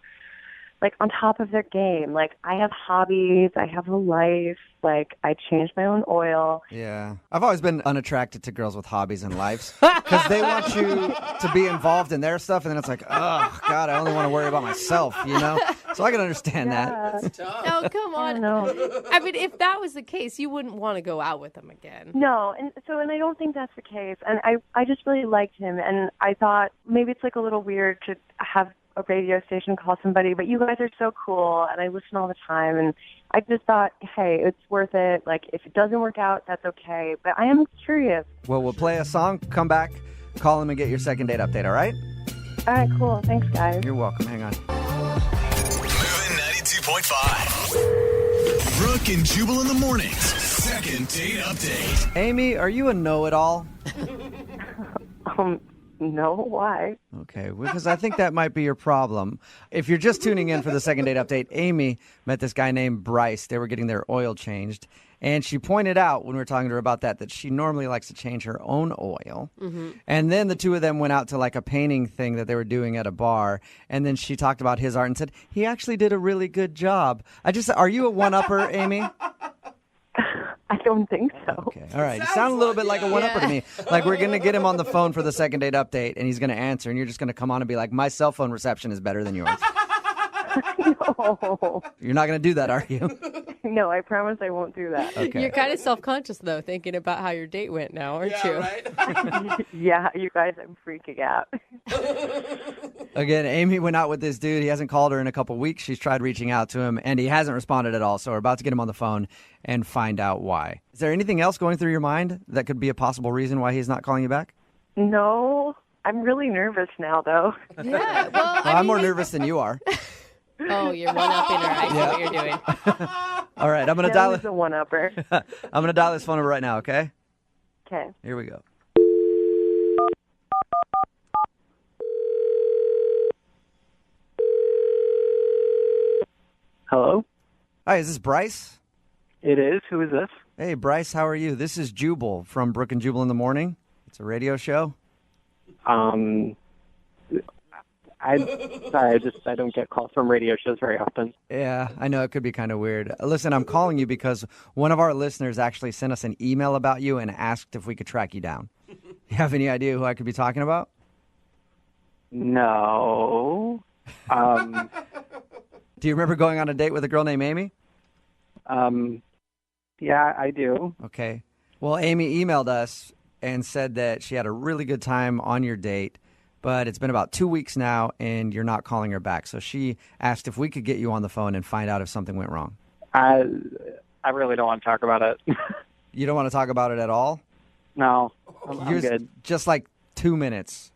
on top of their game. I have hobbies, I have a life, I change my own oil. Yeah. I've always been unattracted to girls with hobbies and lives because they want you to be involved in their stuff, and then it's oh, God, I only want to worry about myself, So I can understand that. Oh, come on. I mean, if that was the case, you wouldn't want to go out with him again. No, and I don't think that's the case. And I just really liked him, and I thought maybe it's a little weird to have a radio station call somebody, but you guys are so cool, and I listen all the time, and I just thought, hey, it's worth it. If it doesn't work out, that's okay. But I am curious. Well, we'll play a song, come back, call him, and get your second date update, all right? All right, cool. Thanks, guys. You're welcome. Hang on. Moving 92.5. Brooke and Jubal in the mornings. Second date update. Amy, are you a know-it-all? No, why? Okay, because I think that might be your problem. If you're just tuning in for the second date update, Amy met this guy named Bryce. They were getting their oil changed. And she pointed out when we were talking to her about that she normally likes to change her own oil. Mm-hmm. And then the two of them went out to a painting thing that they were doing at a bar. And then she talked about his art and said, he actually did a really good job. Are you a one-upper, Amy? I don't think so. Okay, all right. You sound a little bit like a one-upper to me. We're going to get him on the phone for the second date update, and he's going to answer, and you're just going to come on and be like, my cell phone reception is better than yours. No. You're not going to do that, are you? No, I promise I won't do that. Okay. You're kind of self-conscious, though, thinking about how your date went now, aren't you? Right? Yeah, you guys, I'm freaking out. Again, Amy went out with this dude. He hasn't called her in a couple weeks. She's tried reaching out to him, and he hasn't responded at all. So we're about to get him on the phone and find out why. Is there anything else going through your mind that could be a possible reason why he's not calling you back? No, I'm really nervous now, though. Yeah, well, I'm more nervous than you are. Oh, you're one-upping her. I see what you're doing. All right, I'm going to dial it. A one-upper. I'm going to dial this phone number right now, okay? Okay. Here we go. Hello? Hi, is this Bryce? It is. Who is this? Hey, Bryce, how are you? This is Jubal from Brooke and Jubal in the morning. It's a radio show. I don't get calls from radio shows very often. Yeah, I know it could be kind of weird. Listen, I'm calling you because one of our listeners actually sent us an email about you and asked if we could track you down. You have any idea who I could be talking about? No. Do you remember going on a date with a girl named Amy? Yeah, I do. Okay. Well, Amy emailed us and said that she had a really good time on your date, but it's been about 2 weeks now and you're not calling her back. So she asked if we could get you on the phone and find out if something went wrong. I really don't want to talk about it. You don't want to talk about it at all? No, I'm good. Just 2 minutes.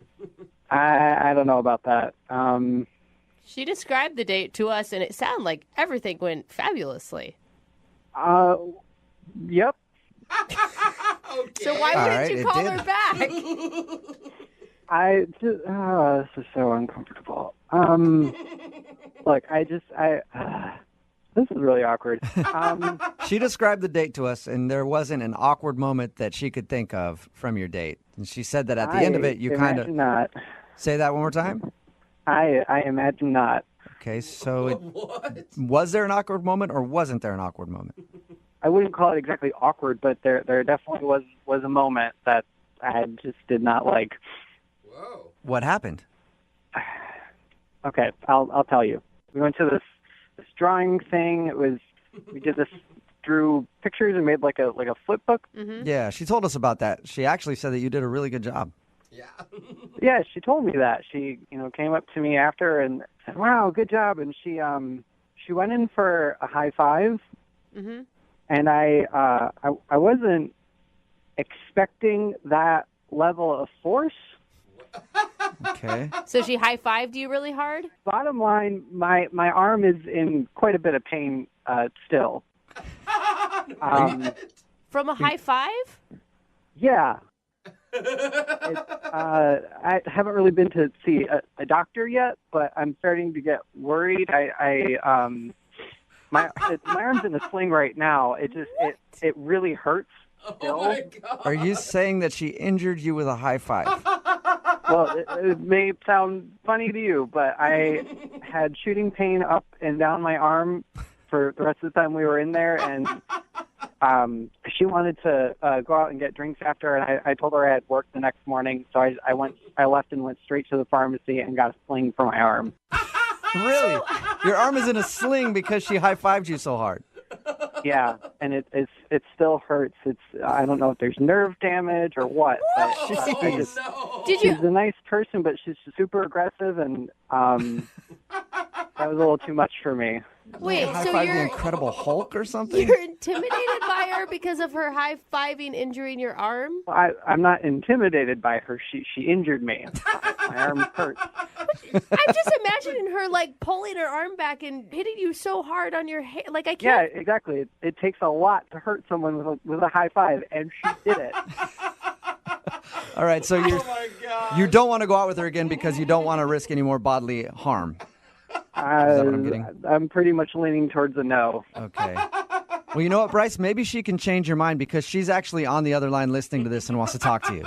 I don't know about that. She described the date to us, and it sounded like everything went fabulously. Yep. Okay. So why wouldn't you call her back? This is so uncomfortable. Look, this is really awkward. She described the date to us, and there wasn't an awkward moment that she could think of from your date. And she said that at the end of it, you kind of... not. Say that one more time? I imagine not. Okay, so was there an awkward moment or wasn't there an awkward moment? I wouldn't call it exactly awkward, but there definitely was a moment that I just did not like. Whoa. What happened? Okay, I'll tell you. We went to this drawing thing. We did this, drew pictures and made like a flip book. Mm-hmm. Yeah, she told us about that. She actually said that you did a really good job. Yeah. Yeah, she told me that. She, came up to me after and said, "Wow, good job." And she went in for a high five. Mm-hmm. And I wasn't expecting that level of force. Okay. So she high-fived you really hard? Bottom line, my arm is in quite a bit of pain still. From a high five? Yeah. I haven't really been to see a doctor yet, but I'm starting to get worried. My arm's in a sling right now. It really hurts still. Oh my God. Are you saying that she injured you with a high five? Well, it may sound funny to you, but I had shooting pain up and down my arm for the rest of the time we were in there, and she wanted to go out and get drinks after, and I told her I had work the next morning, so I left and went straight to the pharmacy and got a sling for my arm. Really? Your arm is in a sling because she high-fived you so hard. Yeah, and it still hurts. I don't know if there's nerve damage or what. But she's a nice person, but she's super aggressive, and that was a little too much for me. Wait, so the you're Incredible Hulk or something? You're intimidated by her because of her high-fiving injuring your arm? I'm not intimidated by her. She injured me. My arm hurt. I'm just imagining her like pulling her arm back and hitting you so hard on your head. Like I Yeah, can't. exactly. It takes a lot to hurt someone with a high five, and she did it. All right, so you don't want to go out with her again because you don't want to risk any more bodily harm. Is that what I'm getting? I'm pretty much leaning towards a no. Okay. Well, you know what, Bryce? Maybe she can change your mind because she's actually on the other line listening to this and wants to talk to you.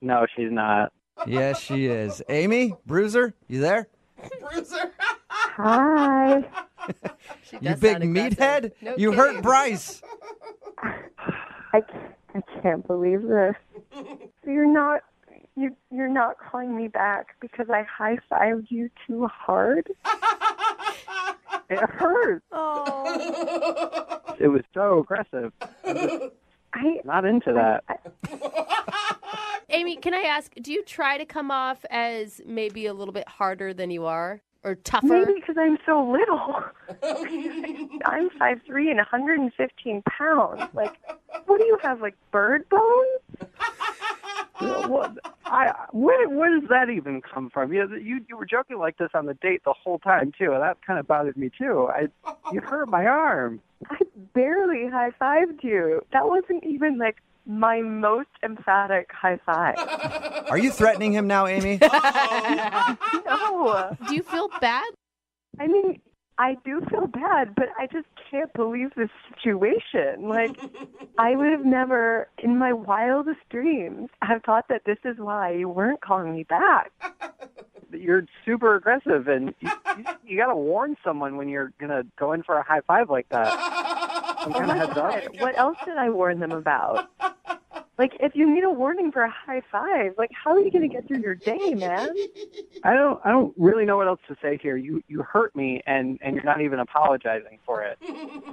No, she's not. Yes, she is. Amy, Bruiser, you there? Bruiser. Hi. You big meathead? No you kidding. hurt Bryce. I can't believe this. So you're not calling me back because I high-fived you too hard? It hurt. Oh. It was so aggressive. I'm not into that. Amy, can I ask, do you try to come off as maybe a little bit harder than you are? Or tougher? Maybe because I'm so little. I'm 5'3" and 115 pounds. Like, what do you have, like bird bones? Where does that even come from? You were joking like this on the date the whole time, too, and that kind of bothered me, too. You hurt my arm. I barely high-fived you. That wasn't even, like, my most emphatic high five. Are you threatening him now, Amy? No. Do you feel bad? I mean, I do feel bad, but I just can't believe this situation. Like, I would have never, in my wildest dreams, have thought that this is why you weren't calling me back. You're super aggressive, and you got to warn someone when you're going to go in for a high five like that. Some kind of heads up. What else did I warn them about? Like, if you need a warning for a high five, like, how are you going to get through your day, man? I don't really know what else to say here. You hurt me, and you're not even apologizing for it.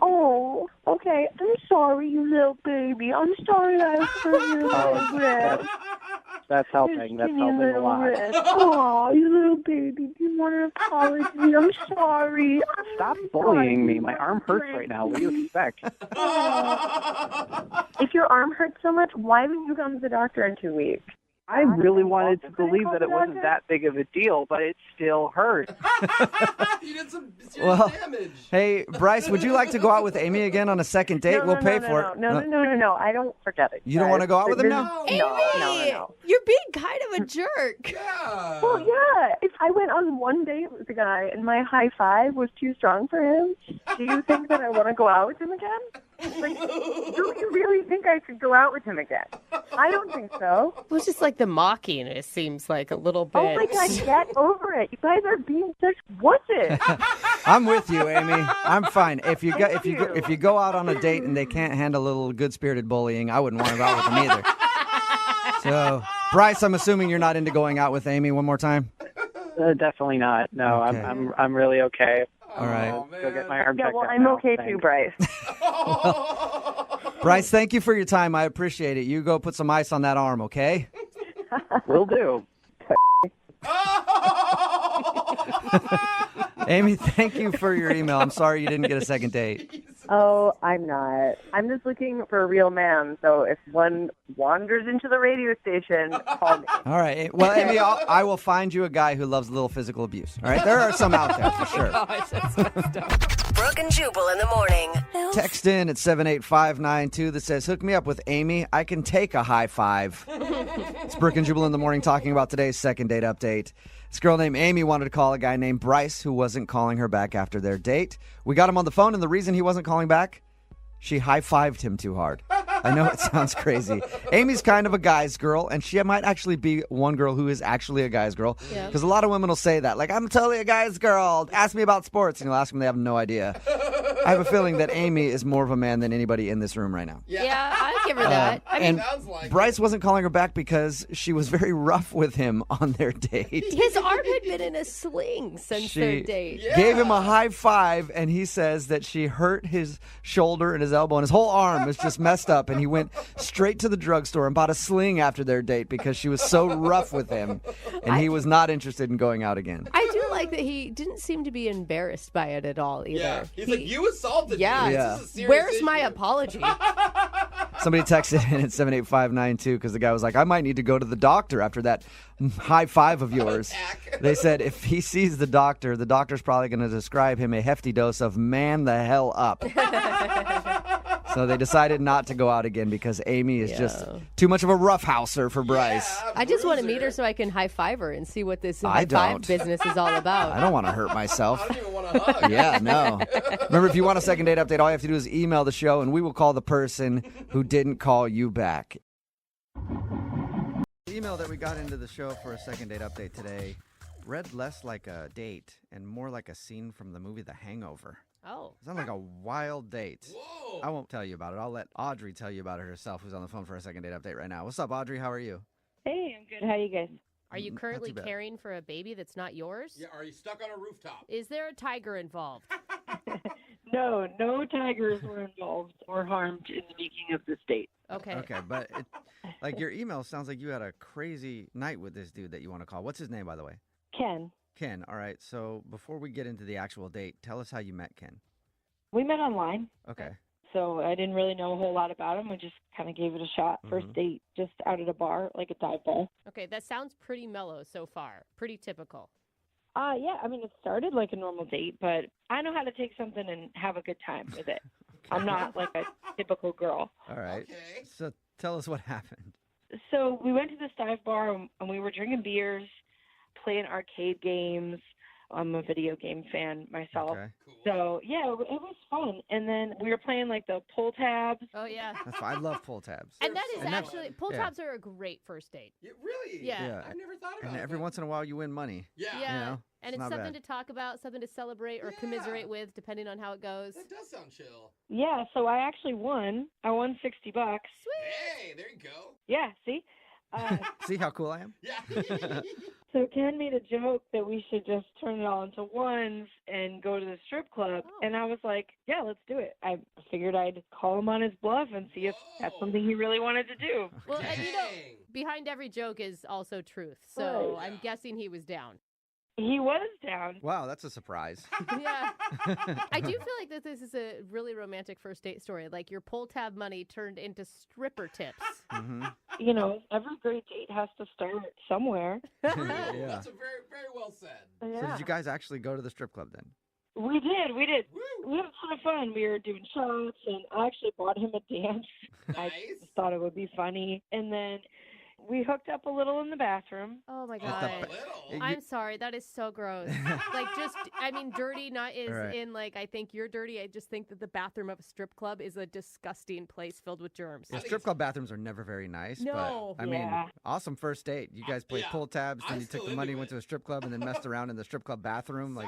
Oh, okay. I'm sorry, you little baby. I'm sorry I hurt your little wrist. That's helping. That's helping a lot. Oh, you little baby. Do you want an apology? I'm sorry. Stop bullying me. My arm hurts right now. What do you expect? If your arm hurts so much, why haven't you gone to the doctor in 2 weeks? I really wanted to believe that it wasn't that big of a deal, but it still hurts. You did some serious damage. Hey, Bryce, would you like to go out with Amy again on a second date? We'll pay for it. No. I don't forget it. You don't want to go out with him now? Amy, No. You're being kind of a jerk. Yeah. Well, yeah. If I went on one date with a guy and my high five was too strong for him, do you think that I want to go out with him again? Like, do you really think I should go out with him again? I don't think so. It was just like the mocking, it seems like a little bit. Oh my God, get over it. You guys are being such wusses. I'm with you, Amy. I'm fine. If you go out on a date and they can't handle a little good-spirited bullying, I wouldn't want to go out with them either. So, Bryce, I'm assuming you're not into going out with Amy one more time? Definitely not. No, Okay. I'm really okay. All right. Go get my arm Yeah, checked well, out I'm now. okay Thanks. too, Bryce. Bryce, thank you for your time. I appreciate it. You go put some ice on that arm, okay? Will do. Amy, thank you for your email. I'm sorry you didn't get a second date. Oh, I'm not. I'm just looking for a real man. So if one wanders into the radio station, call me. All right. Well, Amy, I will find you a guy who loves a little physical abuse. All right? There are some out there for sure. Gosh, that's messed up. Brooke and Jubal in the morning. Text in at 78592 that says, hook me up with Amy. I can take a high five. It's Brooke and Jubal in the morning talking about today's second date update. This girl named Amy wanted to call a guy named Bryce who wasn't calling her back after their date. We got him on the phone, and the reason he wasn't calling back, she high-fived him too hard. I know it sounds crazy. Amy's kind of a guy's girl, and she might actually be one girl who is actually a guy's girl. Because a lot of women will say that. Like, I'm totally a guy's girl. Ask me about sports. And you'll ask them, they have no idea. I have a feeling that Amy is more of a man than anybody in this room right now. Yeah, I'd give her that. I mean, And Bryce wasn't calling her back because she was very rough with him on their date. his arm had been in a sling since their date. Gave him a high five, and he says that she hurt his shoulder and his elbow, and his whole arm is just messed up, and he went straight to the drugstore and bought a sling after their date because she was so rough with him, and he was not interested in going out again. I do like that he didn't seem to be embarrassed by it at all either. Yeah, he's like, you assaulted me. Yeah. This is a serious Where's issue. my apology? Somebody texted in at 78592 because the guy was like, I might need to go to the doctor after that high five of yours. They said if he sees the doctor's probably going to describe him a hefty dose of man the hell up. So they decided not to go out again because Amy is just too much of a roughhouser for Bryce. I just want to meet her so I can high five her and see what this high I five don't. business is all about. I don't want to hurt myself. I don't even want to hug. Yeah, no. Remember, if you want a second date update, all you have to do is email the show, and we will call the person who didn't call you back. The email that we got into the show for a second date update today read less like a date and more like a scene from the movie The Hangover. Oh. It sounded like a wild date. Whoa. I won't tell you about it. I'll let Audrey tell you about it herself, who's on the phone for a second date update right now. What's up, Audrey? How are you? Hey, I'm good. How you guys? Are you Not currently too bad. caring for a baby that's not yours? Yeah, are you stuck on a rooftop? Is there a tiger involved? No, no tigers were involved or harmed in the making of this date. Okay. Okay, but like your email sounds like you had a crazy night with this dude that you want to call. What's his name, by the way? Ken, Ken. All right. So before we get into the actual date, tell us how you met Ken. we met online, Okay. so I didn't really know a whole lot about him. We just kind of gave it a shot. First date, just out at a bar, like a dive bar. Okay, that sounds pretty mellow so far. Pretty typical. Yeah, I mean, it started like a normal date, but I know how to take something and have a good time with it. I'm not like a typical girl. All right. Okay. So tell us what happened. So we went to this dive bar and we were drinking beers, playing arcade games. I'm a video game fan myself. Okay. Cool. So, yeah, it was fun. And then we were playing, like, the pull tabs. Oh, yeah. That's fine. I love pull tabs. And that is And that- actually, pull yeah. tabs are a great first date. Really? Yeah. I've never thought about And it. every once in a while you win money. Yeah. Yeah. You know, and it's it's not something bad. to talk about, something to celebrate or commiserate with, depending on how it goes. That does sound chill. Yeah, so I actually won. I won $60. Hey, there you go. Yeah, see? See how cool I am? Yeah. So Ken made a joke that we should just turn it all into ones and go to the strip club. Oh. And I was like, yeah, let's do it. I figured I'd call him on his bluff and see if that's something he really wanted to do. Well, and you know, Dang. behind every joke is also truth. So Right. I'm guessing he was down. He was down. Wow, that's a surprise. Yeah. I do feel like that this is a really romantic first date story. Like your pull tab money turned into stripper tips. Mm-hmm. You know, every great date has to start somewhere. Yeah. That's a very, very well said. So did you guys actually go to the strip club then? We did. Woo. We had a ton of fun. We were doing shots, and I actually bought him a dance. I Nice. just thought it would be funny. And then we hooked up a little in the bathroom. Oh my Oh, god. little. I'm sorry. That is so gross. Dirty not is Right. in I think you're dirty. I just think that the bathroom of a strip club is a disgusting place filled with germs. Yeah, strip club bathrooms are never very nice. No. But, I mean, awesome first date. You guys played pull tabs, then you took the money, went to a strip club, and then messed around in the strip club bathroom.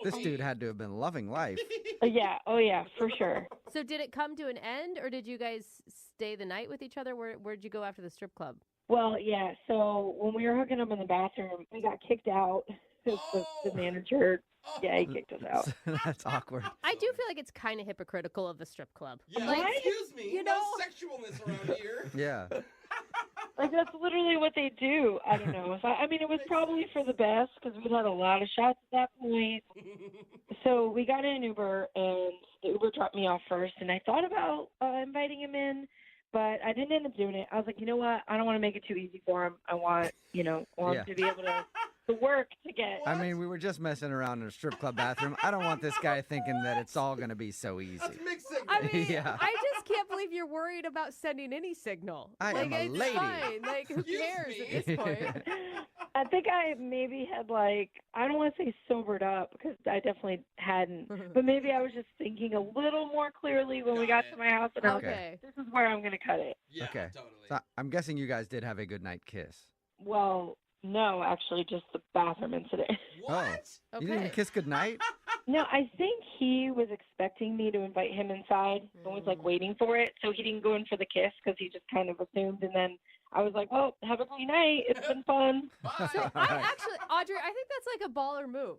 This dude had to have been loving life. Yeah. Oh, yeah, for sure. So did it come to an end, or did you guys stay the night with each other? Where'd you go after the strip club? Well, yeah. So when we were hooking up in the bathroom, we got kicked out. The manager, he kicked us out. That's awkward. I do feel like it's kind of hypocritical of the strip club. Yeah, excuse me. No sexualness around here. Yeah. That's literally what they do. I don't know. It was probably for the best because we'd had a lot of shots at that point. So we got in an Uber, and the Uber dropped me off first. And I thought about inviting him in, but I didn't end up doing it. I was like, you know what? I don't want to make it too easy for him. I want, him to be able to work to get. I mean, we were just messing around in a strip club bathroom. I don't want this guy thinking that it's all going to be so easy. That's mixed signal. I mean, I just can't believe you're worried about sending any signal. I am a lady. Fine. Who cares at this point? I think I maybe had I don't want to say sobered up because I definitely hadn't, but maybe I was just thinking a little more clearly when we got to my house, and I was like, this is where I'm going to cut it. Yeah, okay. Totally. So I'm guessing you guys did have a good night kiss. Well, no, actually, just the bathroom incident. What? Oh, you didn't even kiss goodnight? No, I think he was expecting me to invite him inside and was waiting for it, so he didn't go in for the kiss because he just kind of assumed, and then I was like, well, have a great night. It's been fun. So Audrey, I think that's a baller move.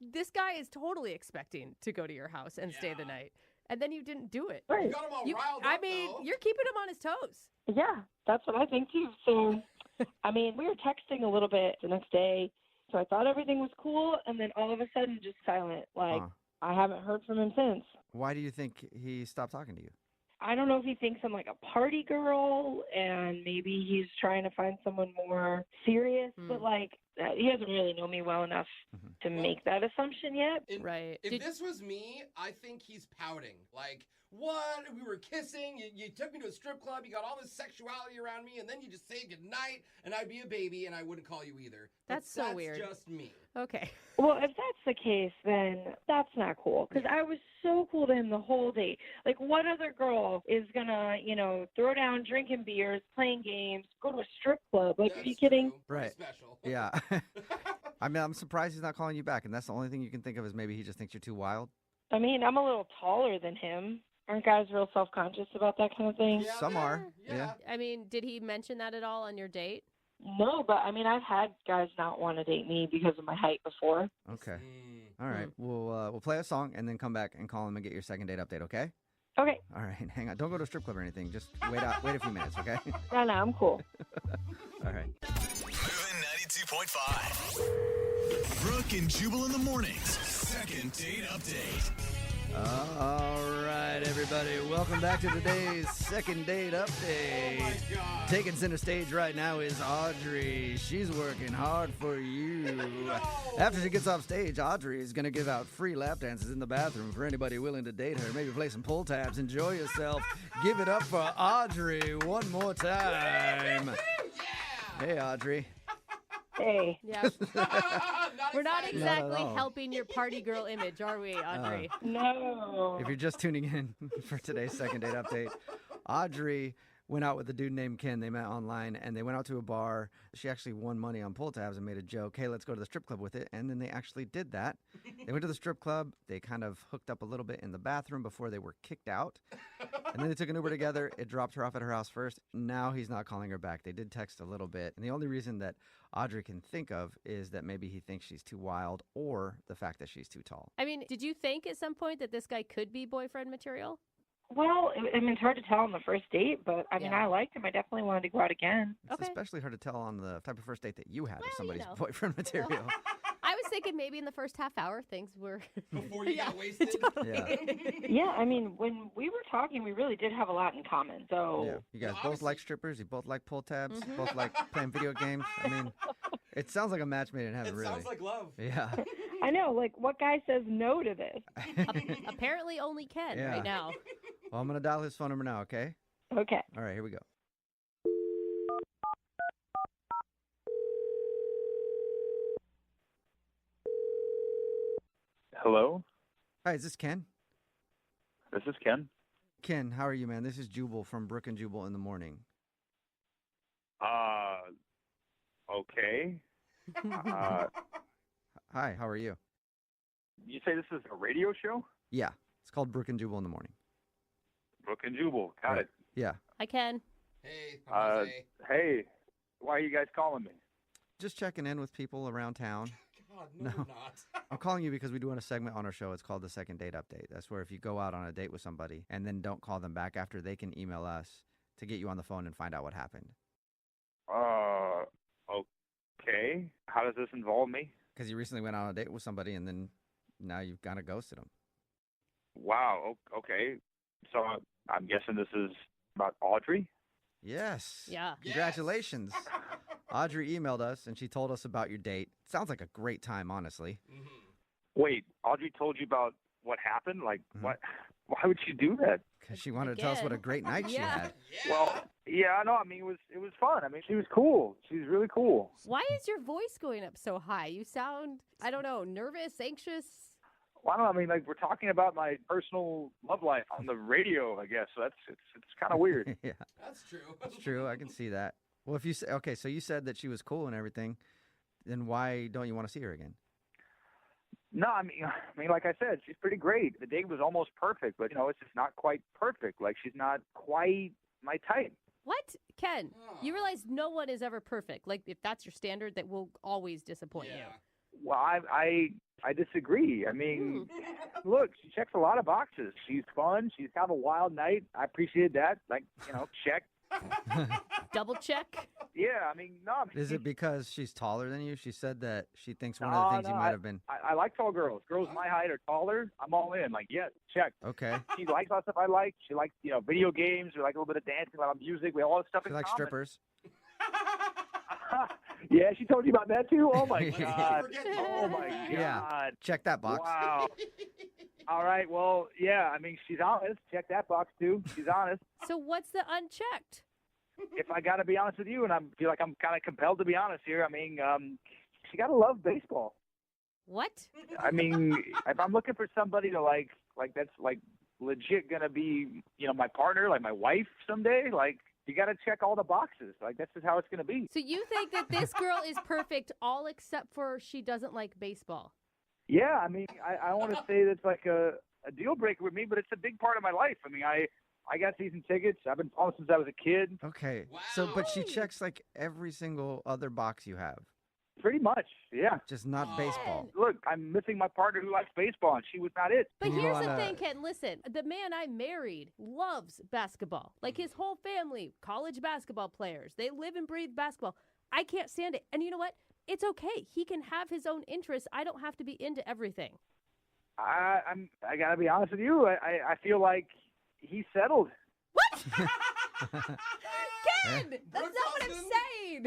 This guy is totally expecting to go to your house and stay the night. And then you didn't do it. Right. You got him all riled up, though. You're keeping him on his toes. Yeah, that's what I think, too. So, we were texting a little bit the next day, so I thought everything was cool, and then all of a sudden, just silent. I haven't heard from him since. Why do you think he stopped talking to you? I don't know if he thinks I'm a party girl, and maybe he's trying to find someone more serious, but he doesn't really know me well enough to make that assumption yet. Right. If this was me, I think he's pouting. What? We were kissing. You took me to a strip club. You got all this sexuality around me, and then you just say goodnight, and I'd be a baby, and I wouldn't call you either. That's so weird. That's just me. Okay. Well, if that's the case, then that's not cool, because I was so cool to him the whole day. What other girl is going to, throw down drinking beers, playing games, go to a strip club? Are you kidding? True. Right. Special. Yeah. I'm surprised he's not calling you back, and that's the only thing you can think of is maybe he just thinks you're too wild. I'm a little taller than him. Aren't guys real self-conscious about that kind of thing? Yeah, Some are. Yeah. Did he mention that at all on your date? No, but I've had guys not want to date me because of my height before. Okay. All right. We'll play a song and then come back and call him and get your second date update, okay? Okay. All right. Hang on. Don't go to a strip club or anything. Just wait a few minutes, okay? No, I'm cool. All right. Moving 92.5. Brooke and Jubal in the mornings. Second date update. All right, everybody. Welcome back to today's second date update. Oh, my God. Taking center stage right now is Audrey. She's working hard for you. No. After she gets off stage, Audrey is going to give out free lap dances in the bathroom for anybody willing to date her. Maybe play some pull tabs. Enjoy yourself. Give it up for Audrey one more time. Yeah. Hey, Audrey. Hey. Yeah. We're not excited. exactly Not at all. helping your party girl image, are we, Audrey? No. If you're just tuning in for today's second date update, Audrey went out with a dude named Ken. They met online, and they went out to a bar. She actually won money on pull tabs and made a joke, hey, let's go to the strip club with it. And then they actually did that. They went to the strip club. They kind of hooked up a little bit in the bathroom before they were kicked out. And then they took an Uber together. It dropped her off at her house first. Now he's not calling her back. They did text a little bit. And the only reason that Audrey can think of is that maybe he thinks she's too wild or the fact that she's too tall. Did you think at some point that this guy could be boyfriend material? Well, it's hard to tell on the first date, but I liked him. I definitely wanted to go out again. It's especially hard to tell on the type of first date that you had if somebody's boyfriend material. I was thinking maybe in the first half hour things were... Before you got wasted? Yeah, when we were talking, we really did have a lot in common. So yeah. You guys both like strippers. You both like pull tabs. You both like playing video games. It sounds like a match made in heaven, really. Sounds like love. Yeah. I know. What guy says no to this? Apparently only Ken right now. Well, I'm going to dial his phone number now, okay? Okay. All right, here we go. Hello? Hi, is this Ken? This is Ken. Ken, how are you, man? This is Jubal from Brooke and Jubal in the morning. Okay. Hi, how are you? You say this is a radio show? Yeah, it's called Brooke and Jubal in the morning. Brooke and Jubal. Got it. Yeah. Hi, Ken. Hey, Hey, why are you guys calling me? Just checking in with people around town. God, no, you're not. I'm calling you because we do a segment on our show. It's called the Second Date Update. That's where if you go out on a date with somebody and then don't call them back after, they can email us to get you on the phone and find out what happened. Okay. How does this involve me? Because you recently went on a date with somebody and then now you've kind of ghosted them. Wow. Okay. So I'm guessing this is about Audrey? Yes. Yeah. Congratulations. Audrey emailed us and she told us about your date. Sounds like a great time, honestly. Wait, Audrey told you about what happened? Like, what? Why would she do that? Because she wanted to tell us what a great night she had. Well, yeah, no, I mean, it was fun. I mean, she was cool. She was really cool. Why is your voice going up so high? You sound, I don't know, nervous, anxious? Well, I don't know. I mean, like, we're talking about my personal love life on the radio, I guess. So it's kind of weird. Yeah. That's true. That's true. I can see that. Well, if you say, okay, so you said that she was cool and everything, then why don't you want to see her again? No, I mean, like I said, she's pretty great. The date was almost perfect, but, it's just not quite perfect. Like, she's not quite my type. What? Ken, you realize no one is ever perfect. Like, if that's your standard, that will always disappoint you. Well, I disagree. I mean, look, she checks a lot of boxes. She's fun. She's kind of a wild night. I appreciate that. Like, check. Double check? Yeah, I mean, no. Is it because she's taller than you? She said that she thinks one of the things you might have been. I like tall girls. Girls my height are taller. I'm all in. Like, yeah, check. Okay. She likes a lot of stuff I like. She likes, video games. We like a little bit of dancing, a lot of music. We have all this stuff She in likes common. strippers. Yeah, she told you about that too? Oh, my Yeah. God. Oh, my God. Yeah. Check that box. Wow. All right, well, yeah, I mean, she's honest. Check that box, too. She's honest. So what's the unchecked? If I got to be honest with you, and I feel like I'm kind of compelled to be honest here, I mean, she got to love baseball. What? I mean, if I'm looking for somebody to like that's like legit going to be, my partner, like my wife someday, like you got to check all the boxes. Like that's just how it's going to be. So you think that this girl is perfect all except for she doesn't like baseball? Yeah, I mean, I want to say that's like a deal breaker with me, but it's a big part of my life. I mean, I got season tickets. I've been following since I was a kid. Okay. Wow. So, but she checks like every single other box you have. Pretty much, yeah. Just not baseball. Look, I'm missing my partner who likes baseball, and she was not it. But here's the thing, Ken. Listen, the man I married loves basketball. Like his whole family, college basketball players. They live and breathe basketball. I can't stand it. And you know what? It's okay. He can have his own interests. I don't have to be into everything. I got to be honest with you. I feel like he's settled. What? Ken, that's not what I'm saying.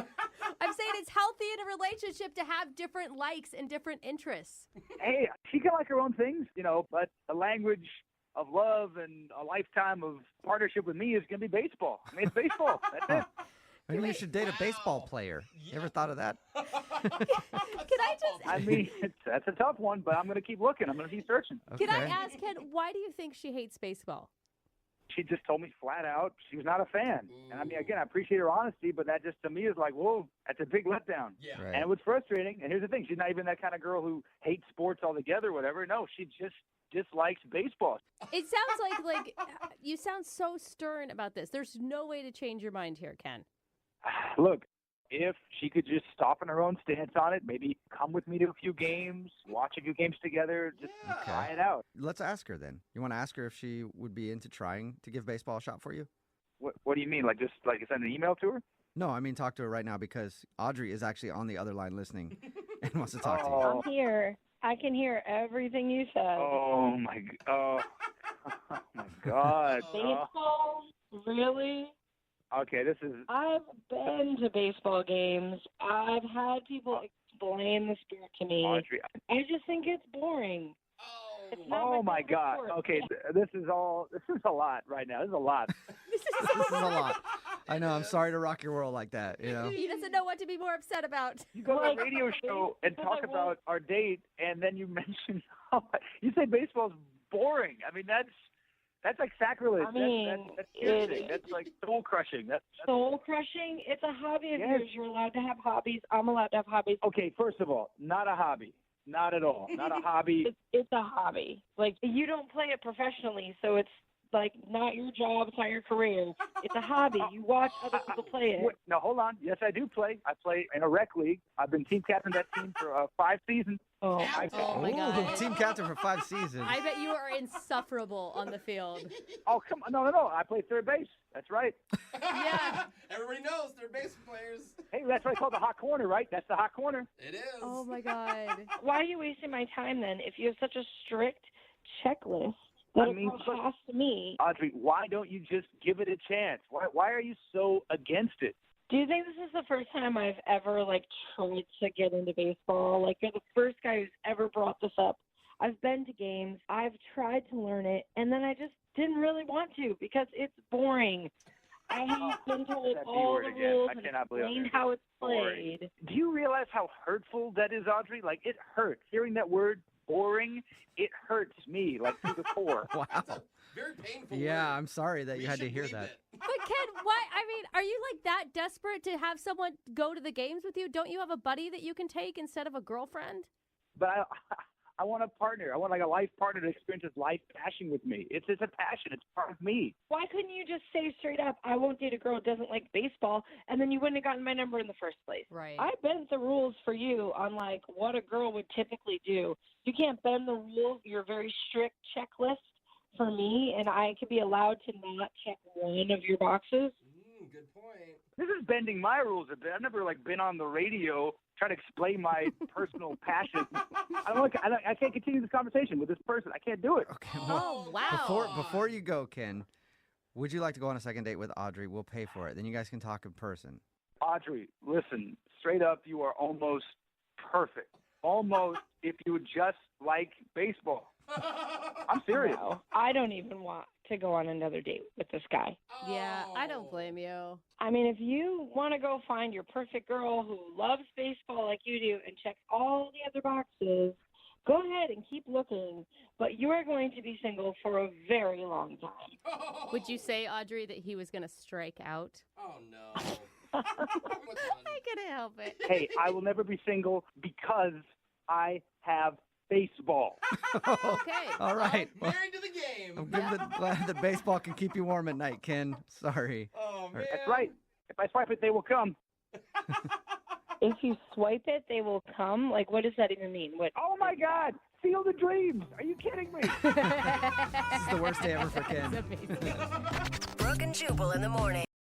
I'm saying it's healthy in a relationship to have different likes and different interests. Hey, she can like her own things, but the language of love and a lifetime of partnership with me is going to be baseball. I mean, it's baseball. That's it. Maybe you should date a baseball player. You ever thought of that? Can I just... I mean, that's a tough one, but I'm going to keep looking. I'm going to keep searching. Okay. Can I ask, Ken, why do you think she hates baseball? She just told me flat out she was not a fan. And I mean, again, I appreciate her honesty, but that just to me is like, whoa, that's a big letdown. Yeah. Right. And it was frustrating. And here's the thing. She's not even that kind of girl who hates sports altogether or whatever. No, she just dislikes baseball. It sounds like you sound so stern about this. There's no way to change your mind here, Ken. Look, if she could just soften her own stance on it, maybe come with me to a few games, watch a few games together, just try it out. Let's ask her then. You want to ask her if she would be into trying to give baseball a shot for you? What do you mean? Like just like send an email to her? No, I mean talk to her right now because Audrey is actually on the other line listening and wants to talk to you. I'm here. I can hear everything you said. Oh my God. Baseball? Really? Okay, this is... I've been to baseball games. I've had people explain the sport to me. Audrey. I just think it's boring. Oh my God. sport. Okay, this is a lot right now. This is a lot. This is a lot. I know. I'm sorry to rock your world like that. He doesn't know what to be more upset about. You go to a radio show and talk about our date, and then you mention You say baseball's boring. I mean, that's like sacrilege. I mean, that's piercing. That's like soul crushing. That's soul crushing. It's a hobby of yours. You're allowed to have hobbies. I'm allowed to have hobbies. Okay, first of all, not a hobby. Not at all. Not a hobby. It's a hobby. Like, you don't play it professionally, so it's like not your job, it's not your career. It's a hobby. You watch other people play it. Wait, no, hold on. Yes, I do play. I play in a rec league. I've been team captain of that team for 5 seasons. Oh my God. Team captain for 5 seasons. I bet you are insufferable on the field. Oh, come on. No. I play third base. That's right. Yeah. Everybody knows they're base players. Hey, that's what I call the hot corner, right? That's the hot corner. It is. Oh my God. Why are you wasting my time then if you have such a strict checklist? That has to me. Audrey, why don't you just give it a chance? Why are you so against it? Do you think this is the first time I've ever, tried to get into baseball? Like, you're the first guy who's ever brought this up. I've been to games. I've tried to learn it, and then I just didn't really want to because it's boring. I have been told all the rules and explained how it's played. Do you realize how hurtful that is, Audrey? Like, it hurts. Hearing that word, boring, it hurts me, like, to the core. Wow. Very painful. Yeah, I'm sorry that you had to hear that. But Ken, why? I mean, are you that desperate to have someone go to the games with you? Don't you have a buddy that you can take instead of a girlfriend? But I want a partner. I want a life partner to experience this life passion with me. It's a passion. It's part of me. Why couldn't you just say straight up, I won't date a girl who doesn't like baseball, and then you wouldn't have gotten my number in the first place? Right. I bent the rules for you on what a girl would typically do. You can't bend the rules, your very strict checklist for me, and I could be allowed to not check one of your boxes. Good point. This is bending my rules a bit. I've never been on the radio trying to explain my personal passion. I can't continue this conversation with this person. I can't do it. Okay, well, wow. Before you go, Ken, would you like to go on a second date with Audrey? We'll pay for it. Then you guys can talk in person. Audrey, listen, straight up, you are almost perfect. Almost if you would just like baseball. I'm serious. No, I don't even want to go on another date with this guy. Yeah, I don't blame you. I mean, if you want to go find your perfect girl who loves baseball like you do and checks all the other boxes, go ahead and keep looking. But you are going to be single for a very long time. Would you say, Audrey, that he was going to strike out? Oh, no. I couldn't help it. Hey, I will never be single because I have baseball. Okay. All right. Married to the game. I'm glad that baseball can keep you warm at night, Ken. Sorry. Oh, man. That's right. If I swipe it, they will come. If you swipe it, they will come? What does that even mean? What? Oh, my God. Seal the dreams. Are you kidding me? This is the worst day ever for Ken. Brooke and Jubal in the morning.